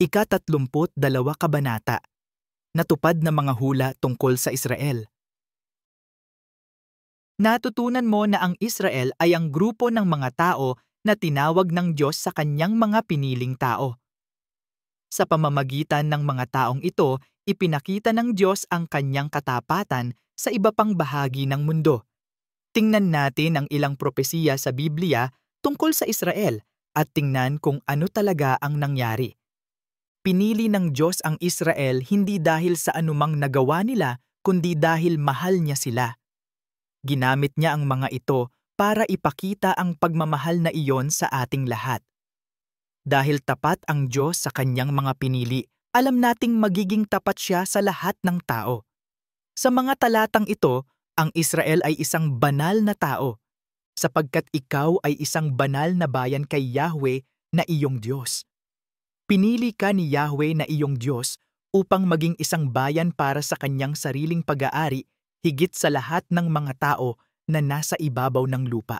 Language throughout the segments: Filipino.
Ika-32 Kabanata. Natupad na mga hula tungkol sa Israel. Natutunan mo na ang Israel ay ang grupo ng mga tao na tinawag ng Diyos sa kanyang mga piniling tao. Sa pamamagitan ng mga taong ito, ipinakita ng Diyos ang kanyang katapatan sa iba pang bahagi ng mundo. Tingnan natin ang ilang propesiya sa Biblia tungkol sa Israel at tingnan kung ano talaga ang nangyari. Pinili ng Diyos ang Israel hindi dahil sa anumang nagawa nila, kundi dahil mahal niya sila. Ginamit niya ang mga ito para ipakita ang pagmamahal na iyon sa ating lahat. Dahil tapat ang Diyos sa kanyang mga pinili, alam nating magiging tapat siya sa lahat ng tao. Sa mga talatang ito, ang Israel ay isang banal na tao, sapagkat ikaw ay isang banal na bayan kay Yahweh na iyong Diyos. Pinili ka ni Yahweh na iyong Diyos upang maging isang bayan para sa kanyang sariling pag-aari higit sa lahat ng mga tao na nasa ibabaw ng lupa.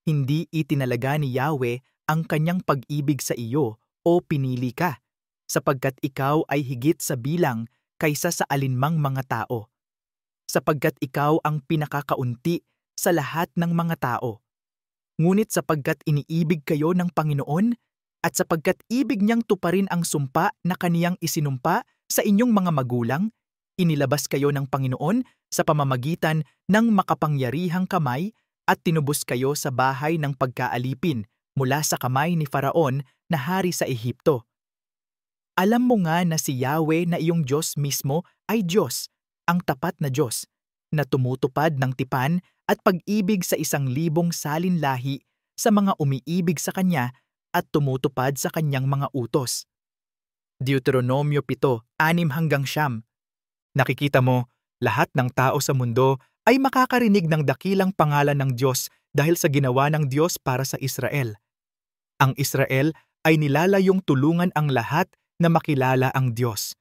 Hindi itinalaga ni Yahweh ang kanyang pag-ibig sa iyo o pinili ka, sapagkat ikaw ay higit sa bilang kaysa sa alinmang mga tao. Sapagkat ikaw ang pinakakaunti sa lahat ng mga tao. Ngunit sapagkat iniibig kayo ng Panginoon, at sapagkat ibig niyang tuparin ang sumpa na kaniyang isinumpa sa inyong mga magulang, inilabas kayo ng Panginoon sa pamamagitan ng makapangyarihang kamay at tinubos kayo sa bahay ng pagkaalipin mula sa kamay ni Faraon na hari sa Ehipto. Alam mo nga na si Yahweh na iyong Diyos mismo ay Diyos, ang tapat na Diyos, na tumutupad ng tipan at pag-ibig sa 1,000 salinlahi sa mga umiibig sa Kanya at tumutupad sa kanyang mga utos. Deuteronomio 7:6-9. Nakikita mo, lahat ng tao sa mundo ay makakarinig ng dakilang pangalan ng Diyos dahil sa ginawa ng Diyos para sa Israel. Ang Israel ay nilalayong tulungan ang lahat na makilala ang Diyos.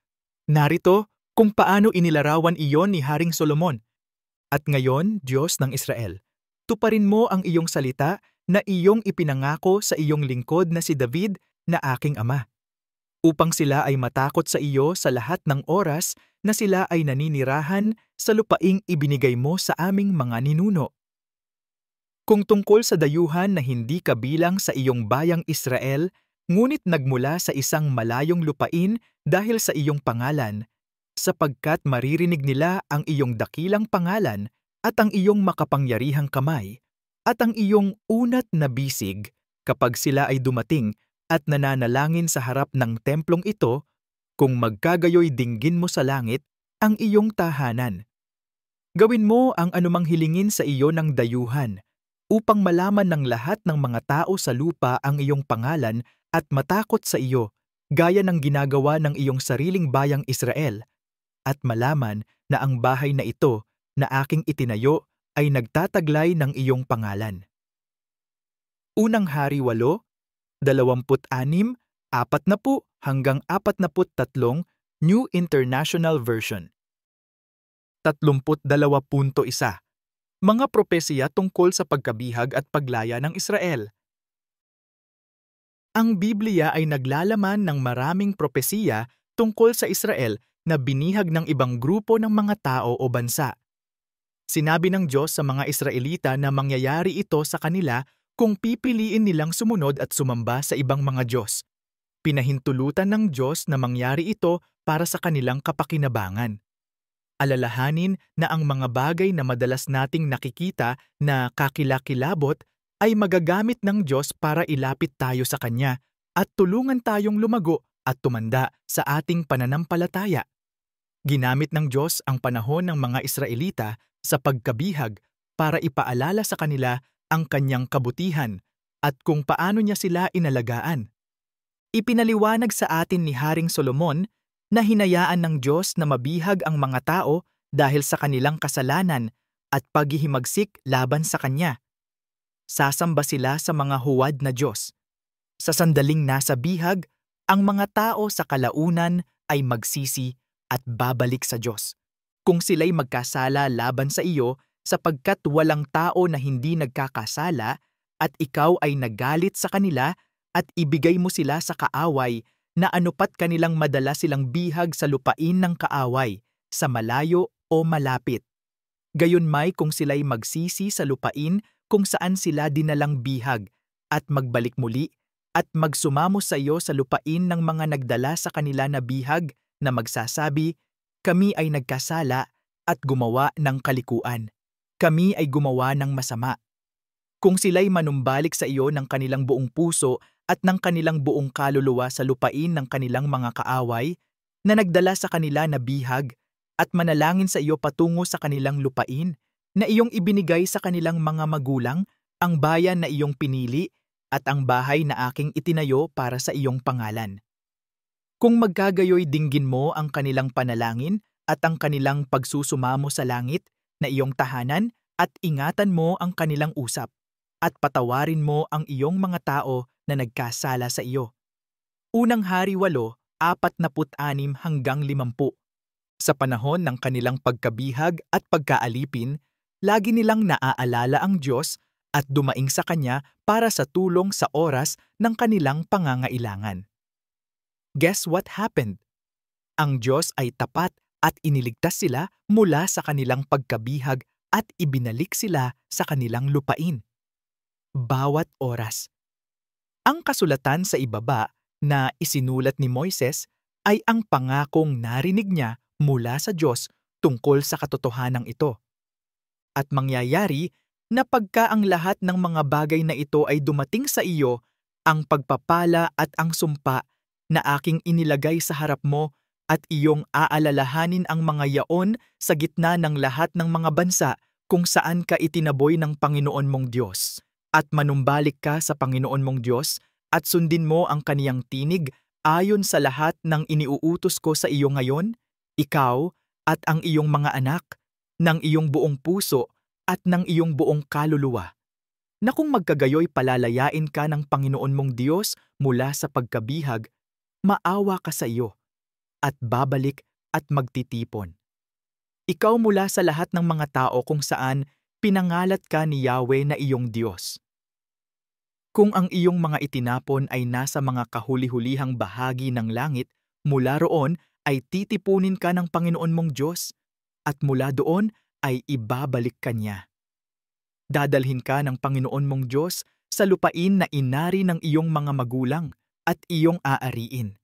Narito kung paano inilarawan iyon ni Haring Solomon. At ngayon, Diyos ng Israel, tuparin mo ang iyong salita na iyong ipinangako sa iyong lingkod na si David na aking ama, upang sila ay matakot sa iyo sa lahat ng oras na sila ay naninirahan sa lupaing ibinigay mo sa aming mga ninuno. Kung tungkol sa dayuhan na hindi kabilang sa iyong bayang Israel, ngunit nagmula sa isang malayong lupain dahil sa iyong pangalan, sapagkat maririnig nila ang iyong dakilang pangalan at ang iyong makapangyarihang kamay, at ang iyong unat na bisig kapag sila ay dumating at nananalangin sa harap ng templong ito, kung magkagayoy dinggin mo sa langit ang iyong tahanan. Gawin mo ang anumang hilingin sa iyo ng dayuhan, upang malaman ng lahat ng mga tao sa lupa ang iyong pangalan at matakot sa iyo, gaya ng ginagawa ng iyong sariling bayang Israel, at malaman na ang bahay na ito na aking itinayo ay nagtataglay ng iyong pangalan. Unang Hari 8:26-40 hanggang 43 New International Version. 32.1 Mga propesiya tungkol sa pagkabihag at paglaya ng Israel. Ang Biblia ay naglalaman ng maraming propesiya tungkol sa Israel na binihag ng ibang grupo ng mga tao o bansa. Sinabi ng Diyos sa mga Israelita na mangyayari ito sa kanila kung pipiliin nilang sumunod at sumamba sa ibang mga Diyos. Pinahintulutan ng Diyos na mangyari ito para sa kanilang kapakinabangan. Alalahanin na ang mga bagay na madalas nating nakikita na kakilakilabot ay magagamit ng Diyos para ilapit tayo sa Kanya at tulungan tayong lumago at tumanda sa ating pananampalataya. Ginamit ng Diyos ang panahon ng mga Israelita sa pagkabihag para ipaalala sa kanila ang kanyang kabutihan at kung paano niya sila inalagaan. Ipinaliwanag sa atin ni Haring Solomon na hinayaan ng Diyos na mabihag ang mga tao dahil sa kanilang kasalanan at paghihimagsik laban sa Kanya. Sasamba sila sa mga huwad na Diyos. Sa sandaling nasa bihag, ang mga tao sa kalaunan ay magsisi at babalik sa Diyos. Kung sila'y magkasala laban sa iyo, sapagkat walang tao na hindi nagkakasala at ikaw ay nagalit sa kanila at ibigay mo sila sa kaaway na anupat kanilang madala silang bihag sa lupain ng kaaway, sa malayo o malapit. Gayunmay kung sila'y magsisi sa lupain kung saan sila dinalang bihag, at magbalik muli, at magsumamo sa iyo sa lupain ng mga nagdala sa kanila na bihag na magsasabi, kami ay nagkasala at gumawa ng kalikuan. Kami ay gumawa ng masama. Kung sila'y manumbalik sa iyo ng kanilang buong puso at ng kanilang buong kaluluwa sa lupain ng kanilang mga kaaway, na nagdala sa kanila na bihag, at manalangin sa iyo patungo sa kanilang lupain, na iyong ibinigay sa kanilang mga magulang, ang bayan na iyong pinili, at ang bahay na aking itinayo para sa iyong pangalan. Kung magkagayoy dinggin mo ang kanilang panalangin at ang kanilang pagsusumamo sa langit na iyong tahanan, at ingatan mo ang kanilang usap, at patawarin mo ang iyong mga tao na nagkasala sa iyo. Unang Hari 8:46 hanggang 50. Sa panahon ng kanilang pagkabihag at pagkaalipin, lagi nilang naaalala ang Diyos at dumaing sa Kanya para sa tulong sa oras ng kanilang pangangailangan. Guess what happened? Ang Diyos ay tapat at iniligtas sila mula sa kanilang pagkabihag at ibinalik sila sa kanilang lupain. Bawat oras. Ang kasulatan sa ibaba na isinulat ni Moises ay ang pangakong narinig niya mula sa Diyos tungkol sa katotohanan ito. At mangyayari na pagka ang lahat ng mga bagay na ito ay dumating sa iyo, ang pagpapala at ang sumpa na aking inilagay sa harap mo at iyong aalalahanin ang mga yaon sa gitna ng lahat ng mga bansa kung saan ka itinaboy ng Panginoon mong Diyos, at manumbalik ka sa Panginoon mong Diyos at sundin mo ang kaniyang tinig ayon sa lahat ng iniuutos ko sa iyo ngayon, ikaw at ang iyong mga anak, ng iyong buong puso at ng iyong buong kaluluwa, na kung magkagayoy palalayain ka ng Panginoon mong Diyos mula sa pagkabihag, maawa ka sa iyo, at babalik at magtitipon. Ikaw mula sa lahat ng mga tao kung saan pinangalat ka ni Yahweh na iyong Diyos. Kung ang iyong mga itinapon ay nasa mga kahuli-hulihang bahagi ng langit, mula roon ay titipunin ka ng Panginoon mong Diyos, at mula doon ay ibabalik ka niya. Dadalhin ka ng Panginoon mong Diyos sa lupain na inari ng iyong mga magulang at iyong aariin.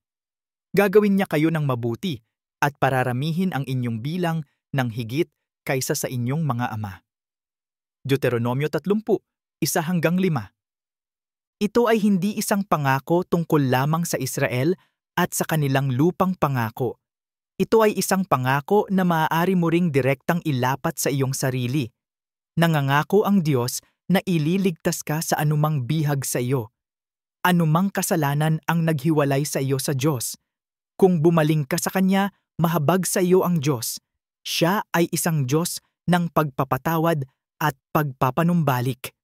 Gagawin niya kayo ng mabuti at pararamihin ang inyong bilang ng higit kaysa sa inyong mga ama. Deuteronomio 30:1-5. Ito ay hindi isang pangako tungkol lamang sa Israel at sa kanilang lupang pangako. Ito ay isang pangako na maaari mo ring direktang ilapat sa iyong sarili. Nangangako ang Diyos na ililigtas ka sa anumang bihag sa iyo. Anumang kasalanan ang naghiwalay sa iyo sa Diyos. Kung bumaling ka sa Kanya, mahabag sa iyo ang Diyos. Siya ay isang Diyos ng pagpapatawad at pagpapanumbalik.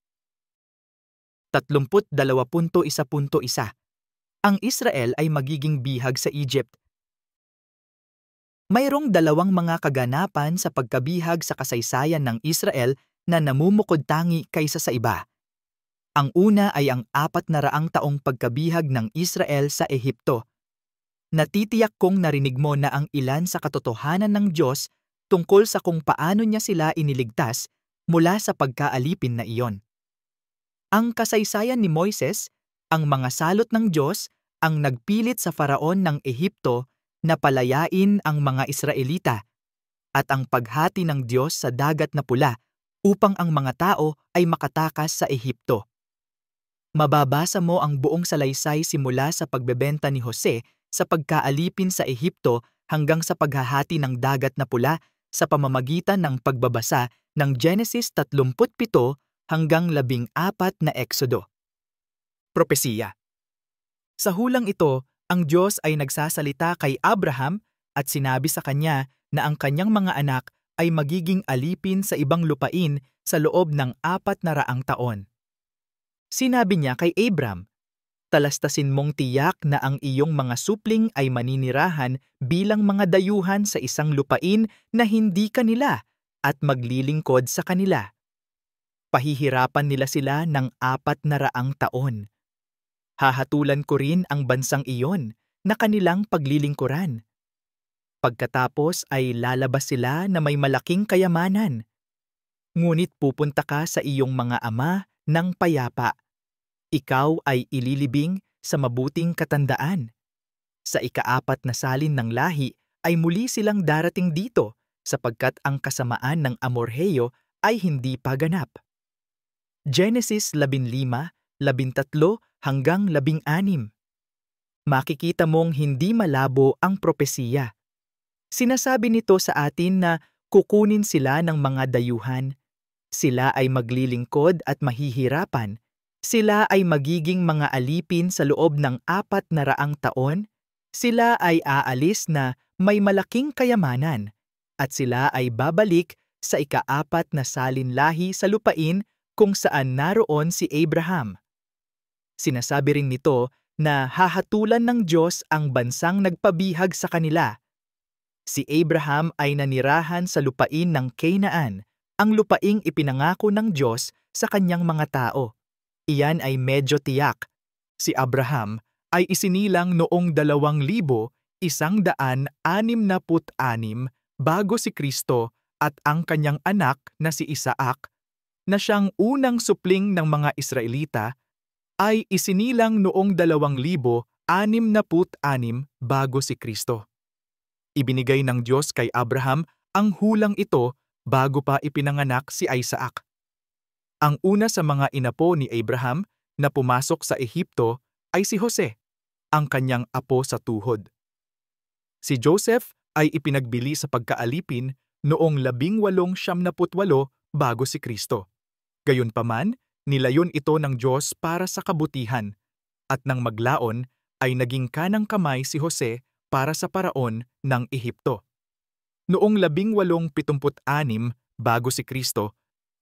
32.1. Ang Israel ay magiging bihag sa Egypt. Mayroong dalawang mga kaganapan sa pagkabihag sa kasaysayan ng Israel na namumukod-tangi kaysa sa iba. Ang una ay ang 400 taong pagkabihag ng Israel sa Ehipto. Natitiyak kong narinig mo na ang ilan sa katotohanan ng Diyos tungkol sa kung paano niya sila iniligtas mula sa pagkaalipin na iyon. Ang kasaysayan ni Moises, ang mga salot ng Diyos, ang nagpilit sa Faraon ng Ehipto na palayain ang mga Israelita, at ang paghati ng Diyos sa dagat na pula upang ang mga tao ay makatakas sa Ehipto. Mababasa mo ang buong salaysay simula sa pagbebenta ni Jose sa pagkaalipin sa Ehipto hanggang sa paghahati ng dagat na pula sa pamamagitan ng pagbabasa ng Genesis 37 hanggang 14 na Exodo. Propesiya. Sa hulang ito, ang Diyos ay nagsasalita kay Abraham at sinabi sa kanya na ang kanyang mga anak ay magiging alipin sa ibang lupain sa loob ng 400 taon. Sinabi niya kay Abram, "Talastasin mong tiyak na ang iyong mga supling ay maninirahan bilang mga dayuhan sa isang lupain na hindi kanila at maglilingkod sa kanila. Pahihirapan nila sila ng 400 taon. Hahatulan ko rin ang bansang iyon na kanilang paglilingkuran. Pagkatapos ay lalabas sila na may malaking kayamanan. Ngunit pupunta ka sa iyong mga ama ng payapa. Ikaw ay ililibing sa mabuting katandaan. Sa ika-4 na salin ng lahi ay muli silang darating dito sapagkat ang kasamaan ng Amorheyo ay hindi pa ganap. Genesis 15:13-16. Makikita mong hindi malabo ang propesiya. Sinasabi nito sa atin na kukunin sila ng mga dayuhan. Sila ay maglilingkod at mahihirapan. Sila ay magiging mga alipin sa loob ng 400 taon. Sila ay aalis na may malaking kayamanan. At sila ay babalik sa ika-4 na salin lahi sa lupain kung saan naroon si Abraham. Sinasabi rin nito na hahatulan ng Diyos ang bansang nagpabihag sa kanila. Si Abraham ay nanirahan sa lupain ng Canaan, ang lupaing ipinangako ng Diyos sa kanyang mga tao. Iyan ay medyo tiyak. Si Abraham ay isinilang noong 2166 bago si Kristo at ang kanyang anak na si Isaac, na siyang unang supling ng mga Israelita, ay isinilang noong 2066 bago si Kristo. Ibinigay ng Diyos kay Abraham ang hulang ito bago pa ipinanganak si Isaac. Ang una sa mga inapo ni Abraham na pumasok sa Ehipto ay si Jose, ang kanyang apo sa tuhod. Si Joseph ay ipinagbili sa pagkaalipin noong 1878 bago si Kristo. Gayunpaman, nilayon ito ng Diyos para sa kabutihan, at nang maglaon ay naging kanang kamay si Jose para sa paraon ng Ehipto. Noong 1876 bago si Kristo,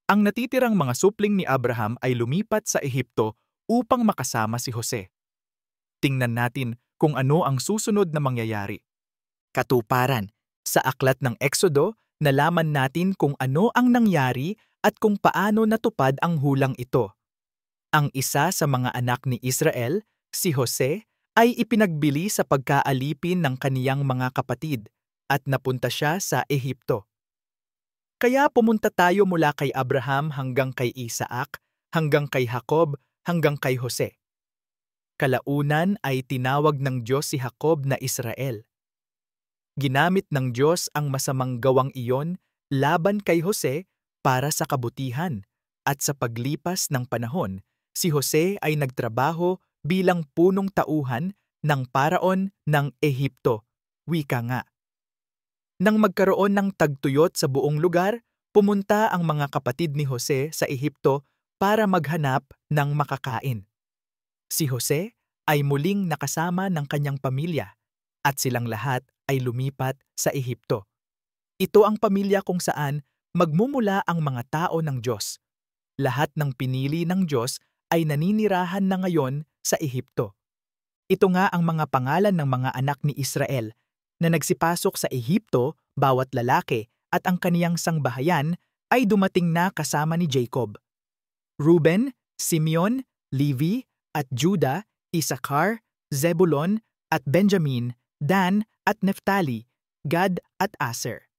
ang natitirang mga supling ni Abraham ay lumipat sa Ehipto upang makasama si Jose. Tingnan natin kung ano ang susunod na mangyayari. Katuparan, sa aklat ng Exodo, nalaman natin kung ano ang nangyari at kung paano natupad ang hulang ito. Ang isa sa mga anak ni Israel, si Jose, ay ipinagbili sa pagkaalipin ng kaniyang mga kapatid at napunta siya sa Ehipto. Kaya pumunta tayo mula kay Abraham hanggang kay Isaac, hanggang kay Jacob, hanggang kay Jose. Kalaunan ay tinawag ng Diyos si Jacob na Israel. Ginamit ng Diyos ang masamang gawang iyon laban kay Jose para sa kabutihan, at sa paglipas ng panahon, si Jose ay nagtrabaho bilang punong tauhan ng paraon ng Ehipto, wika nga. Nang magkaroon ng tagtuyot sa buong lugar, pumunta ang mga kapatid ni Jose sa Ehipto para maghanap ng makakain. Si Jose ay muling nakasama ng kanyang pamilya at silang lahat ay lumipat sa Ehipto. Ito ang pamilya kung saan magmumula ang mga tao ng Diyos. Lahat ng pinili ng Diyos ay naninirahan na ngayon sa Ehipto. Ito nga ang mga pangalan ng mga anak ni Israel na nagsipasok sa Ehipto, bawat lalaki at ang kaniyang sangbahayan ay dumating na kasama ni Jacob. Reuben, Simeon, Levi, at Judah, Issachar, Zebulon, at Benjamin, Dan at Neftali, Gad at Aser.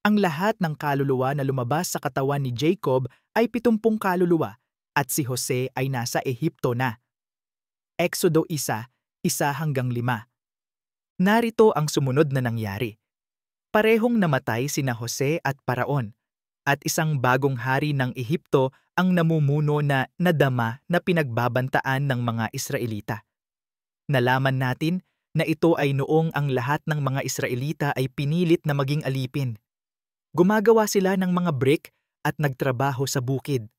Ang lahat ng kaluluwa na lumabas sa katawan ni Jacob ay 70 kaluluwa at si Jose ay nasa Ehipto na. Exodo 1:1-5. Narito ang sumunod na nangyari. Parehong namatay sina Jose at Paraon, at isang bagong hari ng Ehipto ang namumuno na nadama na pinagbabantaan ng mga Israelita. Nalaman natin na ito ay noong ang lahat ng mga Israelita ay pinilit na maging alipin. Gumagawa sila ng mga brick at nagtrabaho sa bukid.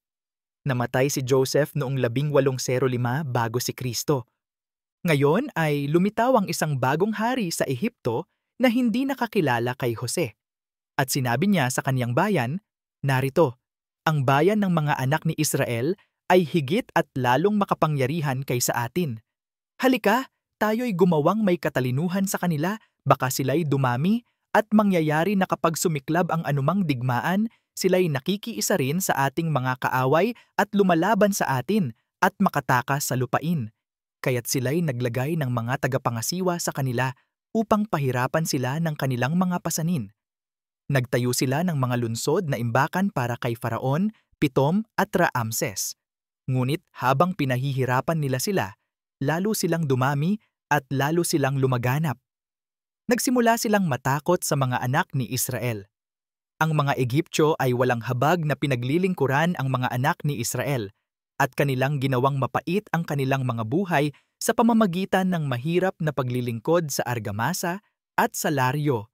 Namatay si Joseph noong 1805 bago si Kristo. Ngayon ay lumitaw ang isang bagong hari sa Ehipto na hindi nakakilala kay Jose. At sinabi niya sa kaniyang bayan, "Narito, ang bayan ng mga anak ni Israel ay higit at lalong makapangyarihan kaysa atin. Halika, tayo'y gumawang may katalinuhan sa kanila, baka sila'y dumami at mangyayari na kapag sumiklab ang anumang digmaan, sila'y nakikiisa rin sa ating mga kaaway at lumalaban sa atin at makatakas sa lupain. kaya't sila'y naglagay ng mga tagapangasiwa sa kanila upang pahirapan sila ng kanilang mga pasanin. Nagtayo sila ng mga lunsod na imbakan para kay Faraon, Pitom at Raamses. Ngunit habang pinahihirapan nila sila, lalo silang dumami at lalo silang lumaganap. Nagsimula silang matakot sa mga anak ni Israel. Ang mga Ehiptyo ay walang habag na pinaglilingkuran ang mga anak ni Israel at kanilang ginawang mapait ang kanilang mga buhay sa pamamagitan ng mahirap na paglilingkod sa argamasa at salaryo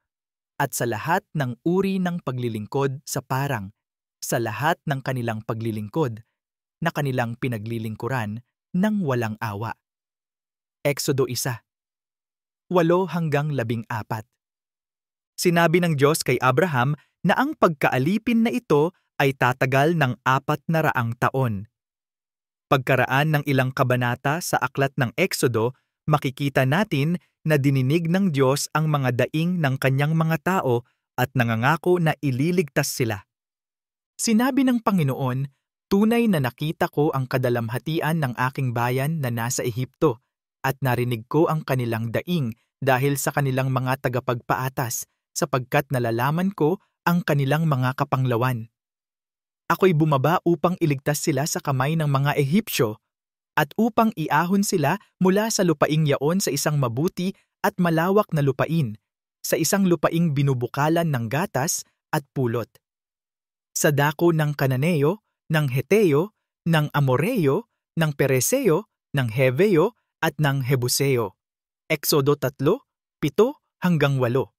at sa lahat ng uri ng paglilingkod sa parang, sa lahat ng kanilang paglilingkod na kanilang pinaglilingkuran ng walang awa. Exodo 1:8-14. Sinabi ng Diyos kay Abraham na ang pagkaalipin na ito ay tatagal ng 400 taon. Pagkaraan ng ilang kabanata sa aklat ng Exodo, makikita natin na dininig ng Diyos ang mga daing ng kanyang mga tao at nangangako na ililigtas sila. Sinabi ng Panginoon, "Tunay na nakita ko ang kadalamhatian ng aking bayan na nasa Ehipto at narinig ko ang kanilang daing dahil sa kanilang mga tagapagpaatas sapagkat nalalaman ko ang kanilang mga kapanglawan. Ako'y bumaba upang iligtas sila sa kamay ng mga Ehipsyo at upang iahon sila mula sa lupaing yaon sa isang mabuti at malawak na lupain, sa isang lupaing binubukalan ng gatas at pulot. Sa dako ng Kananeo, ng Heteo, ng Amoreo, ng Pereseo, ng Heveo at ng Hebuseo." Exodo 3:7-8.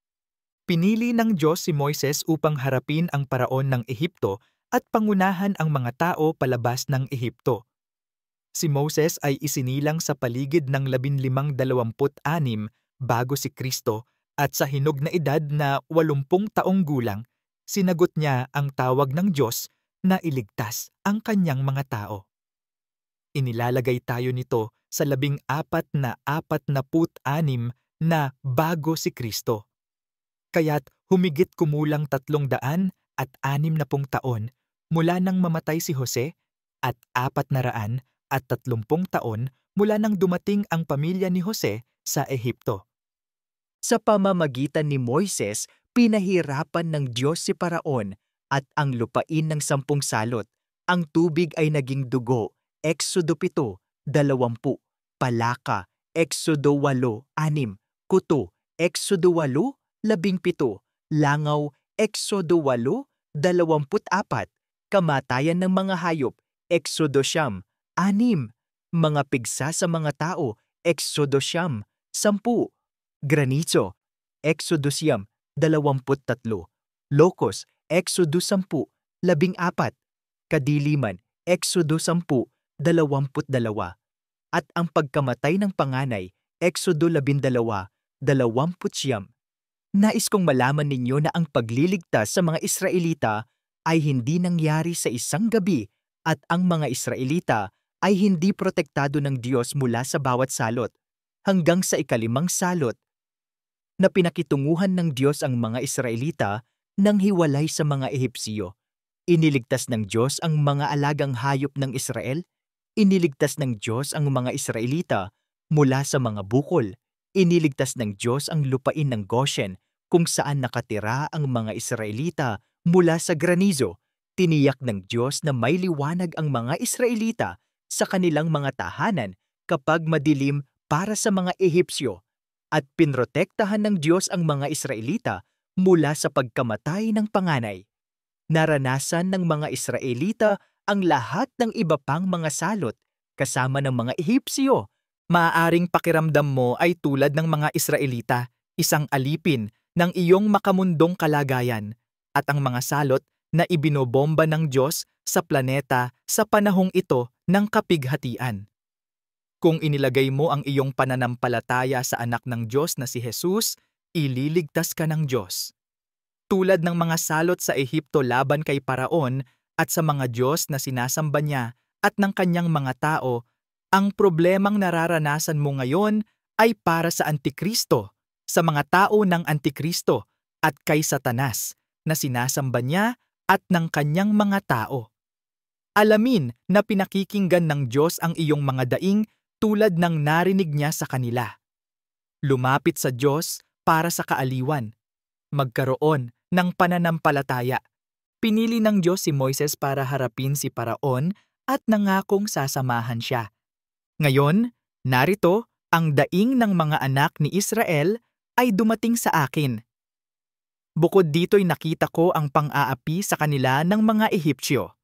Pinili ng Diyos si Moises upang harapin ang paraon ng Ehipto at pangunahan ang mga tao palabas ng Ehipto. Si Moses ay isinilang sa paligid ng 1526 bago si Kristo at sa hinog na edad na 80 taong gulang, sinagot niya ang tawag ng Diyos na iligtas ang kanyang mga tao. Inilalagay tayo nito sa 1446 na bago si Kristo. Kaya't humigit kumulang 360 taon mula nang mamatay si Jose at 430 taon mula nang dumating ang pamilya ni Jose sa Ehipto. Sa pamamagitan ni Moises, pinahirapan ng Diyos si Paraon at ang lupain ng 10 salot. Ang tubig ay naging dugo. Exodo 7:20. Palaka. Exodo 8:6. Kuto. Exodo 8:17. Langaw. Exodo 8:24. Kamatayan ng mga hayop. Exodo 9:6. Mga pigsa sa mga tao. Exodo 10:10. Granizo. Exodo 9:23. Lokos. Exodo 10:14. Kadiliman. Exodo 10:22. At ang pagkamatay ng panganay. Exodo 12:29. Nais kong malaman ninyo na ang pagliligtas sa mga Israelita ay hindi nangyari sa isang gabi at ang mga Israelita ay hindi protektado ng Diyos mula sa bawat salot hanggang sa 5 salot na pinakitunguhan ng Diyos ang mga Israelita nang hiwalay sa mga Ehipsyo. Iniligtas ng Diyos ang mga alagang hayop ng Israel. Iniligtas ng Diyos ang mga Israelita mula sa mga bukol. Iniligtas ng Diyos ang lupain ng Goshen kung saan nakatira ang mga Israelita mula sa granizo. Tiniyak ng Diyos na may liwanag ang mga Israelita sa kanilang mga tahanan kapag madilim para sa mga Ehipsyo at pinrotektahan ng Diyos ang mga Israelita mula sa pagkamatay ng panganay. Naranasan ng mga Israelita ang lahat ng iba pang mga salot kasama ng mga Ehipsyo. Maaaring pakiramdam mo ay tulad ng mga Israelita, isang alipin ng iyong makamundong kalagayan at ang mga salot na ibinobomba ng Diyos sa planeta sa panahong ito ng kapighatian. Kung inilagay mo ang iyong pananampalataya sa anak ng Diyos na si Jesus, ililigtas ka ng Diyos. Tulad ng mga salot sa Ehipto laban kay Paraon at sa mga Diyos na sinasamba niya at ng kanyang mga tao, ang problemang nararanasan mo ngayon ay para sa Antikristo, sa mga tao ng Antikristo at kay Satanas na sinasamba niya at ng kanyang mga tao. Alamin na pinakikinggan ng Diyos ang iyong mga daing tulad ng narinig niya sa kanila. Lumapit sa Diyos para sa kaaliwan, magkaroon ng pananampalataya. Pinili ng Diyos si Moises para harapin si Paraon at nangakong sasamahan siya. Ngayon, narito, ang daing ng mga anak ni Israel ay dumating sa akin. Bukod dito'y nakita ko ang pang-aapi sa kanila ng mga Ehipsyo.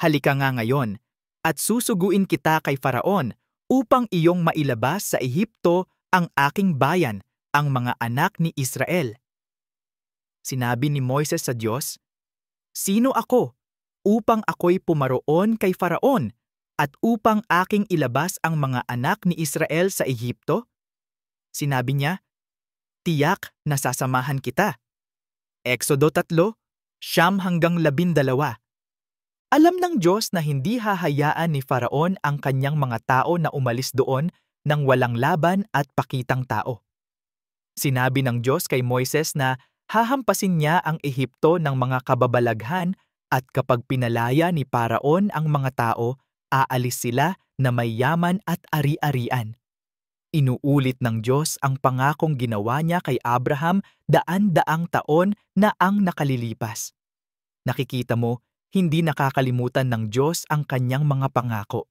Halika nga ngayon, at susuguin kita kay Faraon upang iyong mailabas sa Ehipto ang aking bayan, ang mga anak ni Israel. Sinabi ni Moises sa Diyos, "Sino ako upang ako'y pumaroon kay Faraon at upang aking ilabas ang mga anak ni Israel sa Ehipto?" Sinabi niya, "Tiyak na sasamahan kita." Exodo 3:9-12. Alam ng Diyos na hindi hahayaan ni Faraon ang kanyang mga tao na umalis doon ng walang laban at pakitang tao. Sinabi ng Diyos kay Moises na hahampasin niya ang Ehipto ng mga kababalaghan at kapag pinalaya ni Faraon ang mga tao, aalis sila na may yaman at ari-arian. Inuulit ng Diyos ang pangakong ginawa niya kay Abraham daan-daang taon na ang nakalilipas. Nakikita mo, hindi nakakalimutan ng Diyos ang kanyang mga pangako.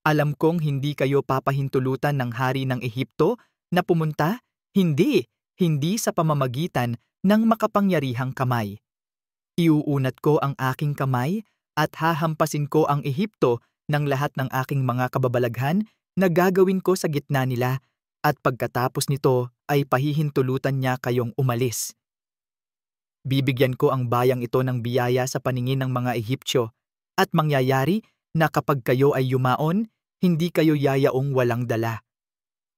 Alam kong hindi kayo papahintulutan ng hari ng Ehipto na pumunta, hindi sa pamamagitan ng makapangyarihang kamay. Iuunat ko ang aking kamay at hahampasin ko ang Ehipto ng lahat ng aking mga kababalaghan na gagawin ko sa gitna nila, at pagkatapos nito ay pahihintulutan niya kayong umalis. Bibigyan ko ang bayang ito ng biyaya sa paningin ng mga Ehipsyo, at mangyayari na kapag kayo ay yumaon, hindi kayo yayaong walang dala.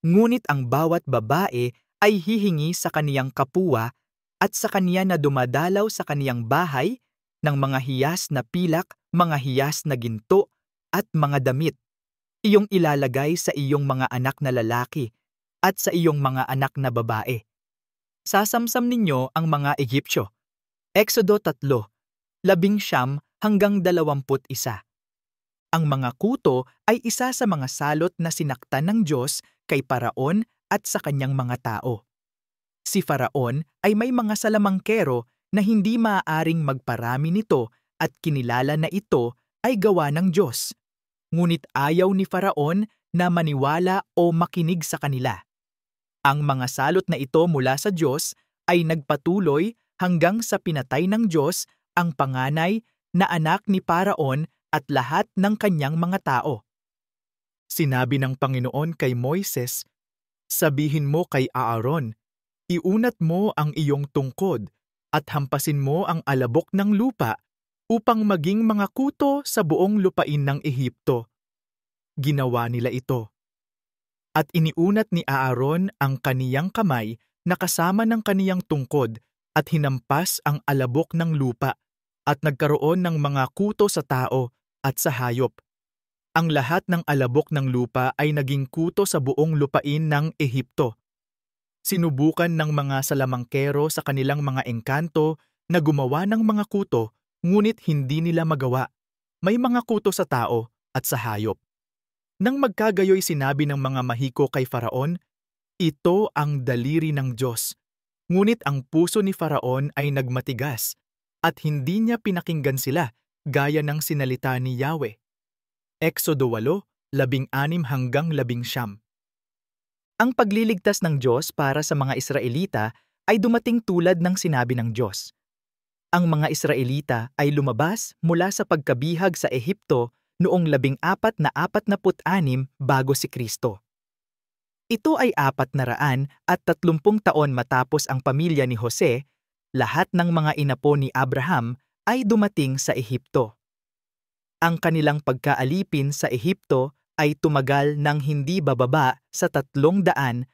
Ngunit ang bawat babae ay hihingi sa kaniyang kapwa at sa kaniya na dumadalaw sa kaniyang bahay ng mga hiyas na pilak, mga hiyas na ginto, at mga damit. Iyong ilalagay sa iyong mga anak na lalaki at sa iyong mga anak na babae. Sasamsam ninyo ang mga Ehipsyo. Exodo 3:19-21. Ang mga kuto ay isa sa mga salot na sinaktan ng Diyos kay Paraon at sa kanyang mga tao. Si Faraon ay may mga salamangkero na hindi maaaring magparami nito at kinilala na ito ay gawa ng Diyos. Ngunit ayaw ni Faraon na maniwala o makinig sa kanila. Ang mga salot na ito mula sa Diyos ay nagpatuloy hanggang sa pinatay ng Diyos ang panganay na anak ni Faraon at lahat ng kanyang mga tao. Sinabi ng Panginoon kay Moises, "Sabihin mo kay Aaron, iunat mo ang iyong tungkod at hampasin mo ang alabok ng lupa upang maging mga kuto sa buong lupain ng Ehipto." Ginawa nila ito. At iniunat ni Aaron ang kaniyang kamay na kasama ng kaniyang tungkod at hinampas ang alabok ng lupa at nagkaroon ng mga kuto sa tao at sa hayop. Ang lahat ng alabok ng lupa ay naging kuto sa buong lupain ng Ehipto. Sinubukan ng mga salamangkero sa kanilang mga engkanto na gumawa ng mga kuto, ngunit hindi nila magawa. May mga kuto sa tao at sa hayop. Nang magkagayoy sinabi ng mga mahiko kay Faraon, "Ito ang daliri ng Diyos." Ngunit ang puso ni Faraon ay nagmatigas at hindi niya pinakinggan sila gaya ng sinalita ni Yahweh. Exodo 8:16-19. Ang pagliligtas ng Diyos para sa mga Israelita ay dumating tulad ng sinabi ng Diyos. Ang mga Israelita ay lumabas mula sa pagkabihag sa Ehipto noong 1446 bago si Kristo. Ito ay 430 taon matapos ang pamilya ni Jose, lahat ng mga inapo ni Abraham ay dumating sa Ehipto. Ang kanilang pagkaalipin sa Ehipto ay tumagal ng hindi bababa sa 360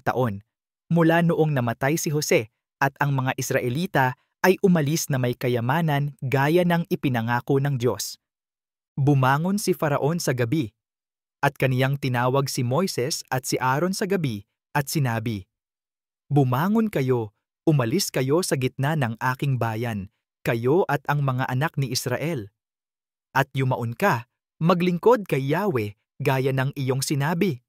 taon, mula noong namatay si Jose at ang mga Israelita ay umalis na may kayamanan gaya ng ipinangako ng Diyos. Bumangon si Faraon sa gabi, at kaniyang tinawag si Moises at si Aaron sa gabi at sinabi, "Bumangon kayo, umalis kayo sa gitna ng aking bayan, kayo at ang mga anak ni Israel. At yumaon ka, maglingkod kay Yahweh gaya ng iyong sinabi.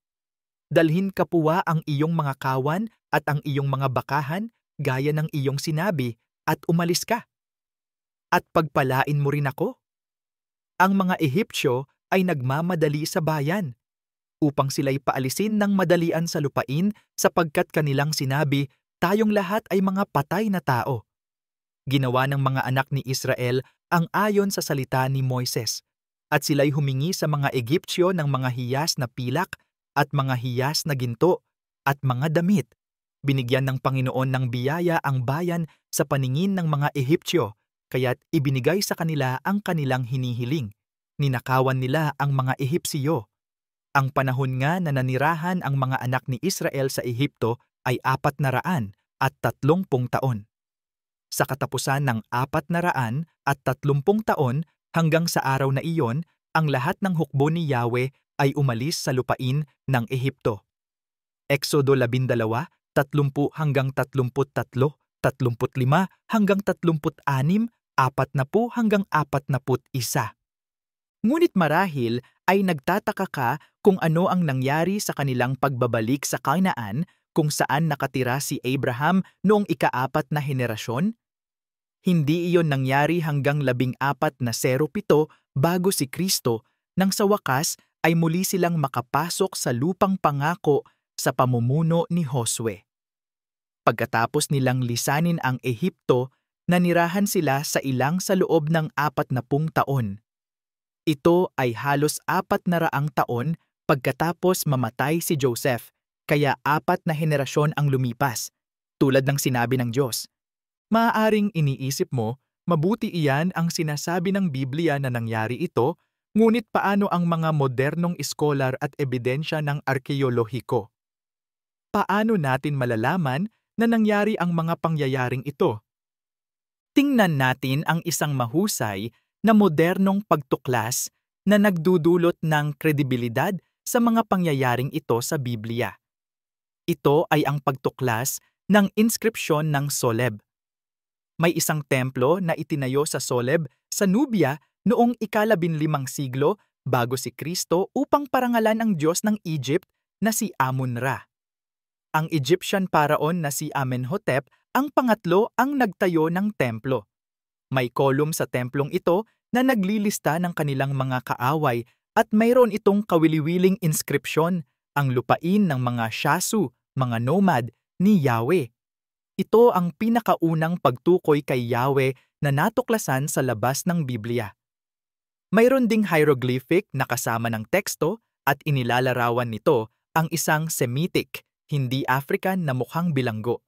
Dalhin kapwa ang iyong mga kawan at ang iyong mga bakahan, gaya ng iyong sinabi, at umalis ka. At pagpalain mo rin ako. Ang mga Ehipsyo ay nagmamadali sa bayan, upang sila'y paalisin ng madalian sa lupain sapagkat kanilang sinabi, tayong lahat ay mga patay na tao. Ginawa ng mga anak ni Israel ang ayon sa salita ni Moises, at sila'y humingi sa mga Ehipsyo ng mga hiyas na pilak at mga hiyas na ginto at mga damit. Binigyan ng Panginoon ng biyaya ang bayan sa paningin ng mga Ehipsyo, kaya't ibinigay sa kanila ang kanilang hinihiling. Ninakawan nila ang mga Ehipsyo. Ang panahon nga na nanirahan ang mga anak ni Israel sa Ehipto ay 430 taon. Sa katapusan ng 430 taon hanggang sa araw na iyon, ang lahat ng hukbo ni Yahweh ay umalis sa lupain ng Ehipto. Exodo 12, 30 hanggang 33, 35 hanggang 36, 40 hanggang 41. Ngunit marahil ay nagtataka ka kung ano ang nangyari sa kanilang pagbabalik sa Canaan kung saan nakatira si Abraham noong ika-4 na henerasyon? Hindi iyon nangyari hanggang 1407 bago si Kristo nang sa wakas ay muli silang makapasok sa lupang pangako sa pamumuno ni Josue. Pagkatapos nilang lisanin ang Ehipto, nanirahan sila sa ilang sa loob ng 40 taon. Ito ay halos 400 taon pagkatapos mamatay si Joseph, kaya 4 na henerasyon ang lumipas, tulad ng sinabi ng Diyos. Maaaring iniisip mo, mabuti iyan ang sinasabi ng Biblia na nangyari ito, ngunit paano ang mga modernong iskolar at ebidensya ng arkeolohiko? Paano natin malalaman na nangyari ang mga pangyayaring ito? Tingnan natin ang isang mahusay na modernong pagtuklas na nagdudulot ng kredibilidad sa mga pangyayaring ito sa Biblia. Ito ay ang pagtuklas ng inskripsyon ng Soleb. May isang templo na itinayo sa Soleb sa Nubia noong ika-15 siglo bago si Kristo upang parangalan ang Diyos ng Egypt na si Amun-Ra. Ang Egyptian paraon na si Amenhotep ang pangatlo ang nagtayo ng templo. May kolum sa templong ito na naglilista ng kanilang mga kaaway at mayroon itong kawili-wiling inskripsyon, ang lupain ng mga Shasu, mga nomad, ni Yahweh. Ito ang pinakaunang pagtukoy kay Yahweh na natuklasan sa labas ng Biblia. Mayroon ding hieroglyphic na kasama ng teksto at inilalarawan nito ang isang Semitic, hindi African na mukhang bilanggo.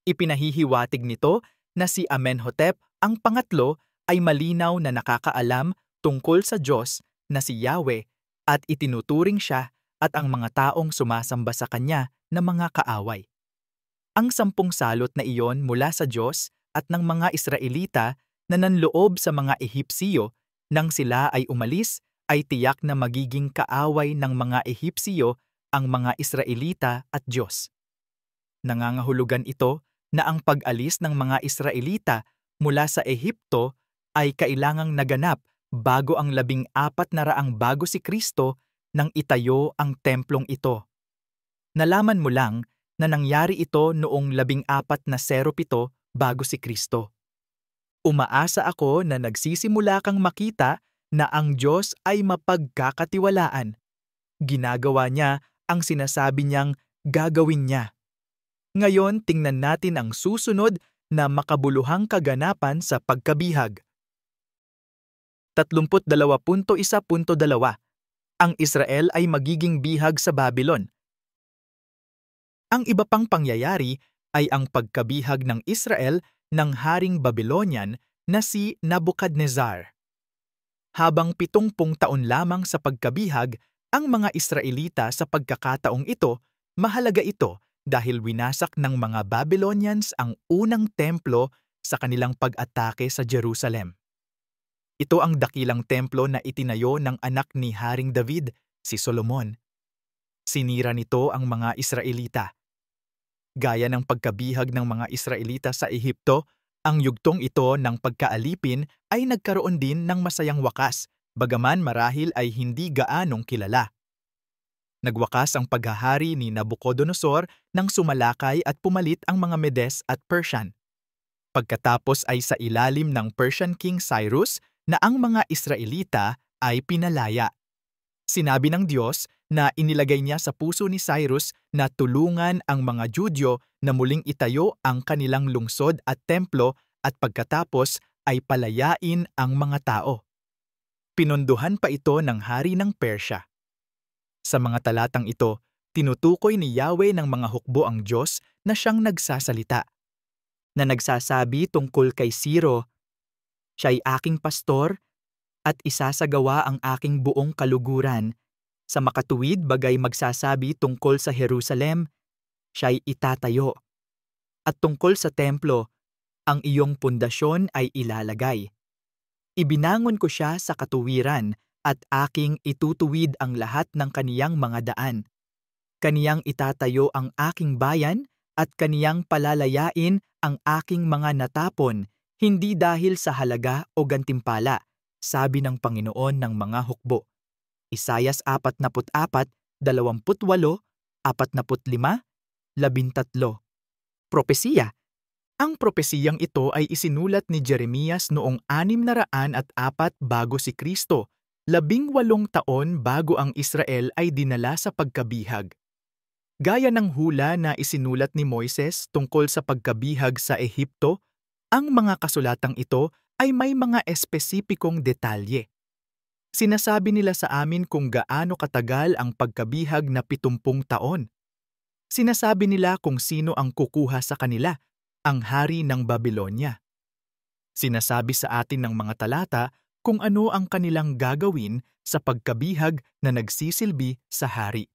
Ipinahihiwatig nito na si Amenhotep ang pangatlo ay malinaw na nakakaalam tungkol sa Diyos na si Yahweh at itinuturing siya at ang mga taong sumasamba sa kanya na mga kaaway. Ang 10 salot na iyon mula sa Diyos at ng mga Israelita na nanloob sa mga Ehipsiyo nang sila ay umalis ay tiyak na magiging kaaway ng mga Ehipsiyo ang mga Israelita at Diyos. Nangangahulugan ito na ang pag-alis ng mga Israelita mula sa Ehipto ay kailangang naganap bago ang 1400 bago si Kristo nang itayo ang templong ito. Nalaman mo lang na nangyari ito noong 1407 bago si Kristo. Umaasa ako na nagsisimula kang makita na ang Diyos ay mapagkakatiwalaan. Ginagawa niya ang sinasabi niyang gagawin niya. Ngayon, tingnan natin ang susunod na makabuluhang kaganapan sa pagkabihag. 32.1.2 Ang Israel ay magiging bihag sa Babylon. Ang iba pang pangyayari ay ang pagkabihag ng Israel ng Haring Babylonian na si Nebuchadnezzar. Habang 70 taon lamang sa pagkabihag ang mga Israelita sa pagkakataong ito, mahalaga ito dahil winasak ng mga Babylonians ang unang templo sa kanilang pag-atake sa Jerusalem. Ito ang dakilang templo na itinayo ng anak ni Haring David, si Solomon. Sinira nito ang mga Israelita. Gaya ng pagkabihag ng mga Israelita sa Ehipto, ang yugtong ito ng pagkaalipin ay nagkaroon din ng masayang wakas, bagaman marahil ay hindi gaanong kilala. Nagwakas ang paghahari ni Nabucodonosor nang sumalakay at pumalit ang mga Medes at Persian. Pagkatapos ay sa ilalim ng Persian King Cyrus na ang mga Israelita ay pinalaya. Sinabi ng Diyos na inilagay niya sa puso ni Cyrus na tulungan ang mga Judyo na muling itayo ang kanilang lungsod at templo at pagkatapos ay palayain ang mga tao. Pinunduhan pa ito ng hari ng Persya. Sa mga talatang ito, tinutukoy ni Yahweh ng mga hukbo ang Diyos na siyang nagsasalita, na nagsasabi tungkol kay Ciro, "Siya'y aking pastor at isasagawa ang aking buong kaluguran. Sa makatuwid bagay magsasabi tungkol sa Jerusalem, siya'y itatayo. At tungkol sa templo, ang iyong pundasyon ay ilalagay. Ibinangon ko siya sa katuwiran at aking itutuwid ang lahat ng kaniyang mga daan. Kaniyang itatayo ang aking bayan at kaniyang palalayain ang aking mga natapon, hindi dahil sa halaga o gantimpala, sabi ng Panginoon ng mga hukbo." Isayas 44, 28, 45, 13. Propesiya. Ang propesiyang ito ay isinulat ni Jeremias noong 604 bago si Kristo, 18 taon bago ang Israel ay dinala sa pagkabihag. Gaya ng hula na isinulat ni Moises tungkol sa pagkabihag sa Ehipto, ang mga kasulatang ito ay may mga espesipikong detalye. Sinasabi nila sa amin kung gaano katagal ang pagkabihag na 70 taon. Sinasabi nila kung sino ang kukuha sa kanila, ang hari ng Babylonia. Sinasabi sa atin ng mga talata kung ano ang kanilang gagawin sa pagkabihag na nagsisilbi sa hari.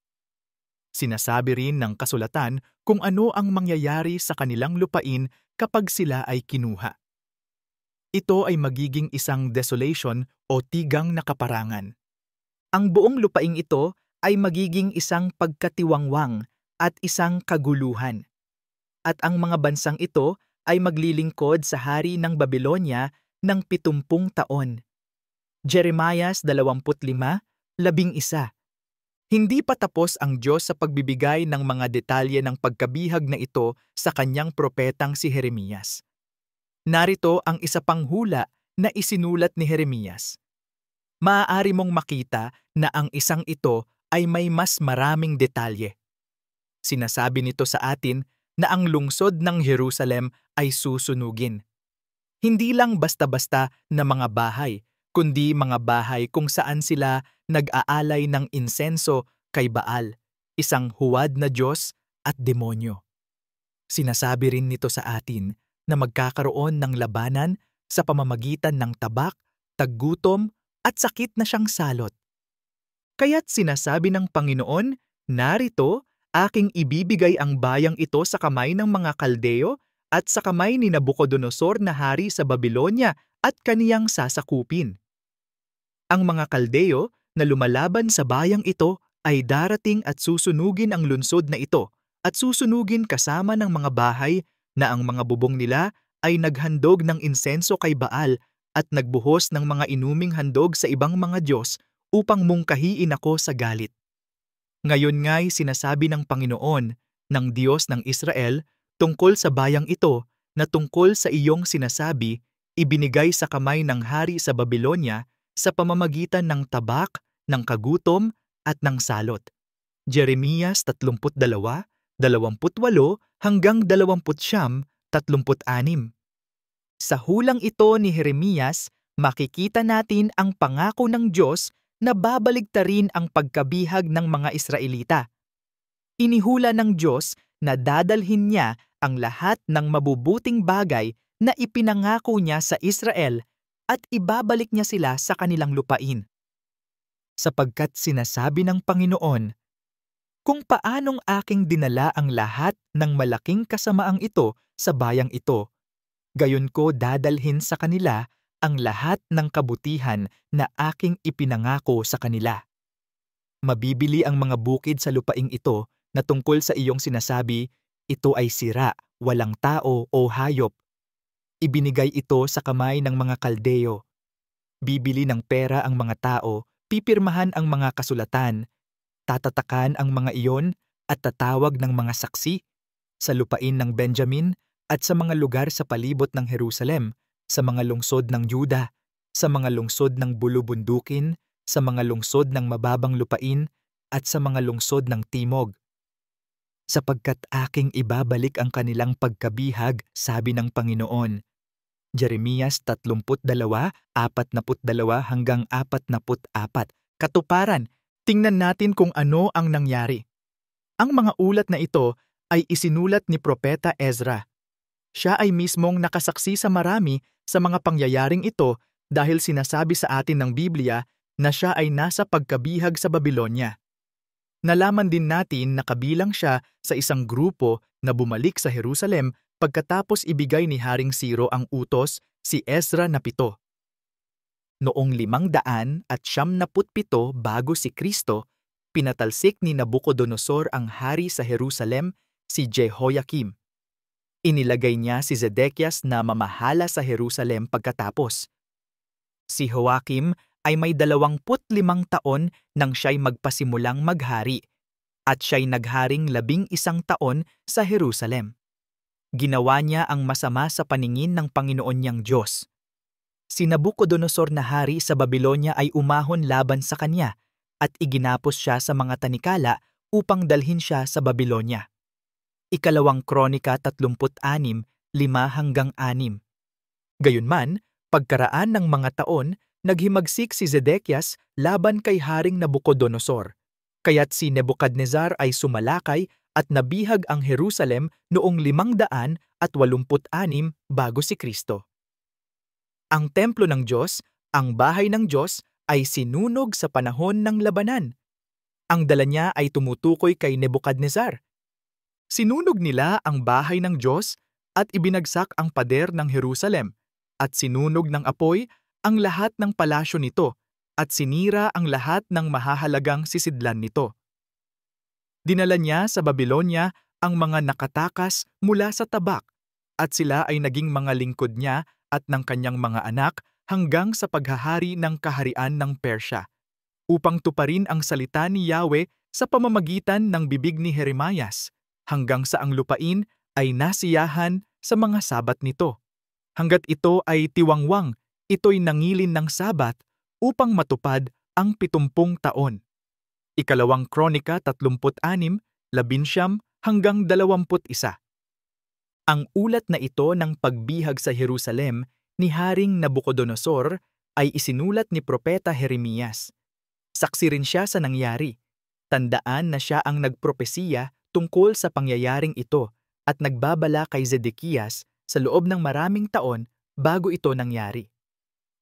Sinasabi rin ng kasulatan kung ano ang mangyayari sa kanilang lupain kapag sila ay kinuha. Ito ay magiging isang desolation o tigang na kaparangan. Ang buong lupaing ito ay magiging isang pagkatiwangwang at isang kaguluhan. At ang mga bansang ito ay maglilingkod sa hari ng Babylonia ng 70 taon. Jeremias 25:11. Hindi pa tapos ang Diyos sa pagbibigay ng mga detalye ng pagkabihag na ito sa kanyang propetang si Jeremias. Narito ang isa pang hula na isinulat ni Jeremias. Maaari mong makita na ang isang ito ay may mas maraming detalye. Sinasabi nito sa atin na ang lungsod ng Jerusalem ay susunugin. Hindi lang basta-basta na mga bahay, kundi mga bahay kung saan sila nag-aalay ng insenso kay Baal, isang huwad na Diyos at demonyo. Sinasabi rin nito sa atin na magkakaroon ng labanan sa pamamagitan ng tabak, taggutom at sakit na siyang salot. Kaya't sinasabi ng Panginoon, "Narito, aking ibibigay ang bayang ito sa kamay ng mga Kaldeo at sa kamay ni Nabucodonosor na hari sa Babylonia at kaniyang sasakupin." Ang mga Kaldeo na lumalaban sa bayang ito ay darating at susunugin ang lungsod na ito at susunugin kasama ng mga bahay na ang mga bubong nila ay naghandog ng insenso kay Baal at nagbuhos ng mga inuming handog sa ibang mga Diyos upang mungkahiin ako sa galit. Ngayon nga'y sinasabi ng Panginoon, ng Diyos ng Israel, tungkol sa bayang ito na tungkol sa iyong sinasabi, ibinigay sa kamay ng hari sa Babylonia sa pamamagitan ng tabak, ng kagutom at ng salot. Jeremias 32, 28 hanggang 29:36. Sa hulang ito ni Jeremias, makikita natin ang pangako ng Diyos na babaligtarin ang pagkabihag ng mga Israelita. Inihula ng Diyos na dadalhin niya ang lahat ng mabubuting bagay na ipinangako niya sa Israel at ibabalik niya sila sa kanilang lupain. Sapagkat sinasabi ng Panginoon, "Kung paanong aking dinala ang lahat ng malaking kasamaang ito sa bayang ito, gayon ko dadalhin sa kanila ang lahat ng kabutihan na aking ipinangako sa kanila." Mabibili ang mga bukid sa lupaing ito na tungkol sa iyong sinasabi, ito ay sira, walang tao o hayop. Ibinigay ito sa kamay ng mga Kaldeo. Bibili ng pera ang mga tao, pipirmahan ang mga kasulatan, Tatatakan ang mga iyon at tatawag ng mga saksi sa lupain ng Benjamin at sa mga lugar sa palibot ng Jerusalem, sa mga lungsod ng Juda, sa mga lungsod ng bulubundukin, sa mga lungsod ng mababang lupain, at sa mga lungsod ng timog. Sapagkat aking ibabalik ang kanilang pagkabihag, sabi ng Panginoon. Jeremias 32:42-44. Katuparan, tingnan natin kung ano ang nangyari. Ang mga ulat na ito ay isinulat ni Propeta Ezra. Siya ay mismong nakasaksi sa marami sa mga pangyayaring ito dahil sinasabi sa atin ng Biblia na siya ay nasa pagkabihag sa Babylonia. Nalaman din natin na kabilang siya sa isang grupo na bumalik sa Jerusalem pagkatapos ibigay ni Haring Ciro ang utos, si Ezra na 7. Noong 597 bago si Kristo, pinatalsik ni Nabucodonosor ang hari sa Jerusalem, si Jehoiakim. Inilagay niya si Zedekias na mamahala sa Jerusalem pagkatapos. Si Joachim ay may 25 taon nang siya'y magpasimulang maghari, at siya'y nagharing 11 taon sa Jerusalem. Ginawa niya ang masama sa paningin ng Panginoon niyang Diyos. Si Nabucodonosor na hari sa Babylonia ay umahon laban sa kanya at iginapos siya sa mga tanikala upang dalhin siya sa Babylonia. Ikalawang Kronika 36, 5-6. Gayunman, pagkaraan ng mga taon, naghimagsik si Zedekias laban kay Haring Nabucodonosor, kaya't si Nebukadnezar ay sumalakay at nabihag ang Jerusalem noong 586 bago si Kristo. Ang templo ng Diyos, ang bahay ng Diyos, ay sinunog sa panahon ng labanan. Ang dala niya ay tumutukoy kay Nebukadnezar. Sinunog nila ang bahay ng Diyos at ibinagsak ang pader ng Jerusalem, at sinunog ng apoy ang lahat ng palasyo nito at sinira ang lahat ng mahahalagang sisidlan nito. Dinala niya sa Babylonia ang mga nakatakas mula sa tabak, at sila ay naging mga lingkod niya at ng kanyang mga anak hanggang sa paghahari ng kaharian ng Persya, upang tuparin ang salita ni Yahweh sa pamamagitan ng bibig ni Jeremias, hanggang sa ang lupain ay nasiyahan sa mga sabat nito. Hanggat ito ay tiwangwang, ito'y nangilin ng sabat upang matupad ang 70 taon. Ikalawang Kronika 36, 11-21. Ang ulat na ito ng pagbihag sa Jerusalem ni Haring Nabucodonosor ay isinulat ni Propeta Jeremias. Saksi rin siya sa nangyari. Tandaan na siya ang nagpropesiya tungkol sa pangyayaring ito at nagbabala kay Zedekias sa loob ng maraming taon bago ito nangyari.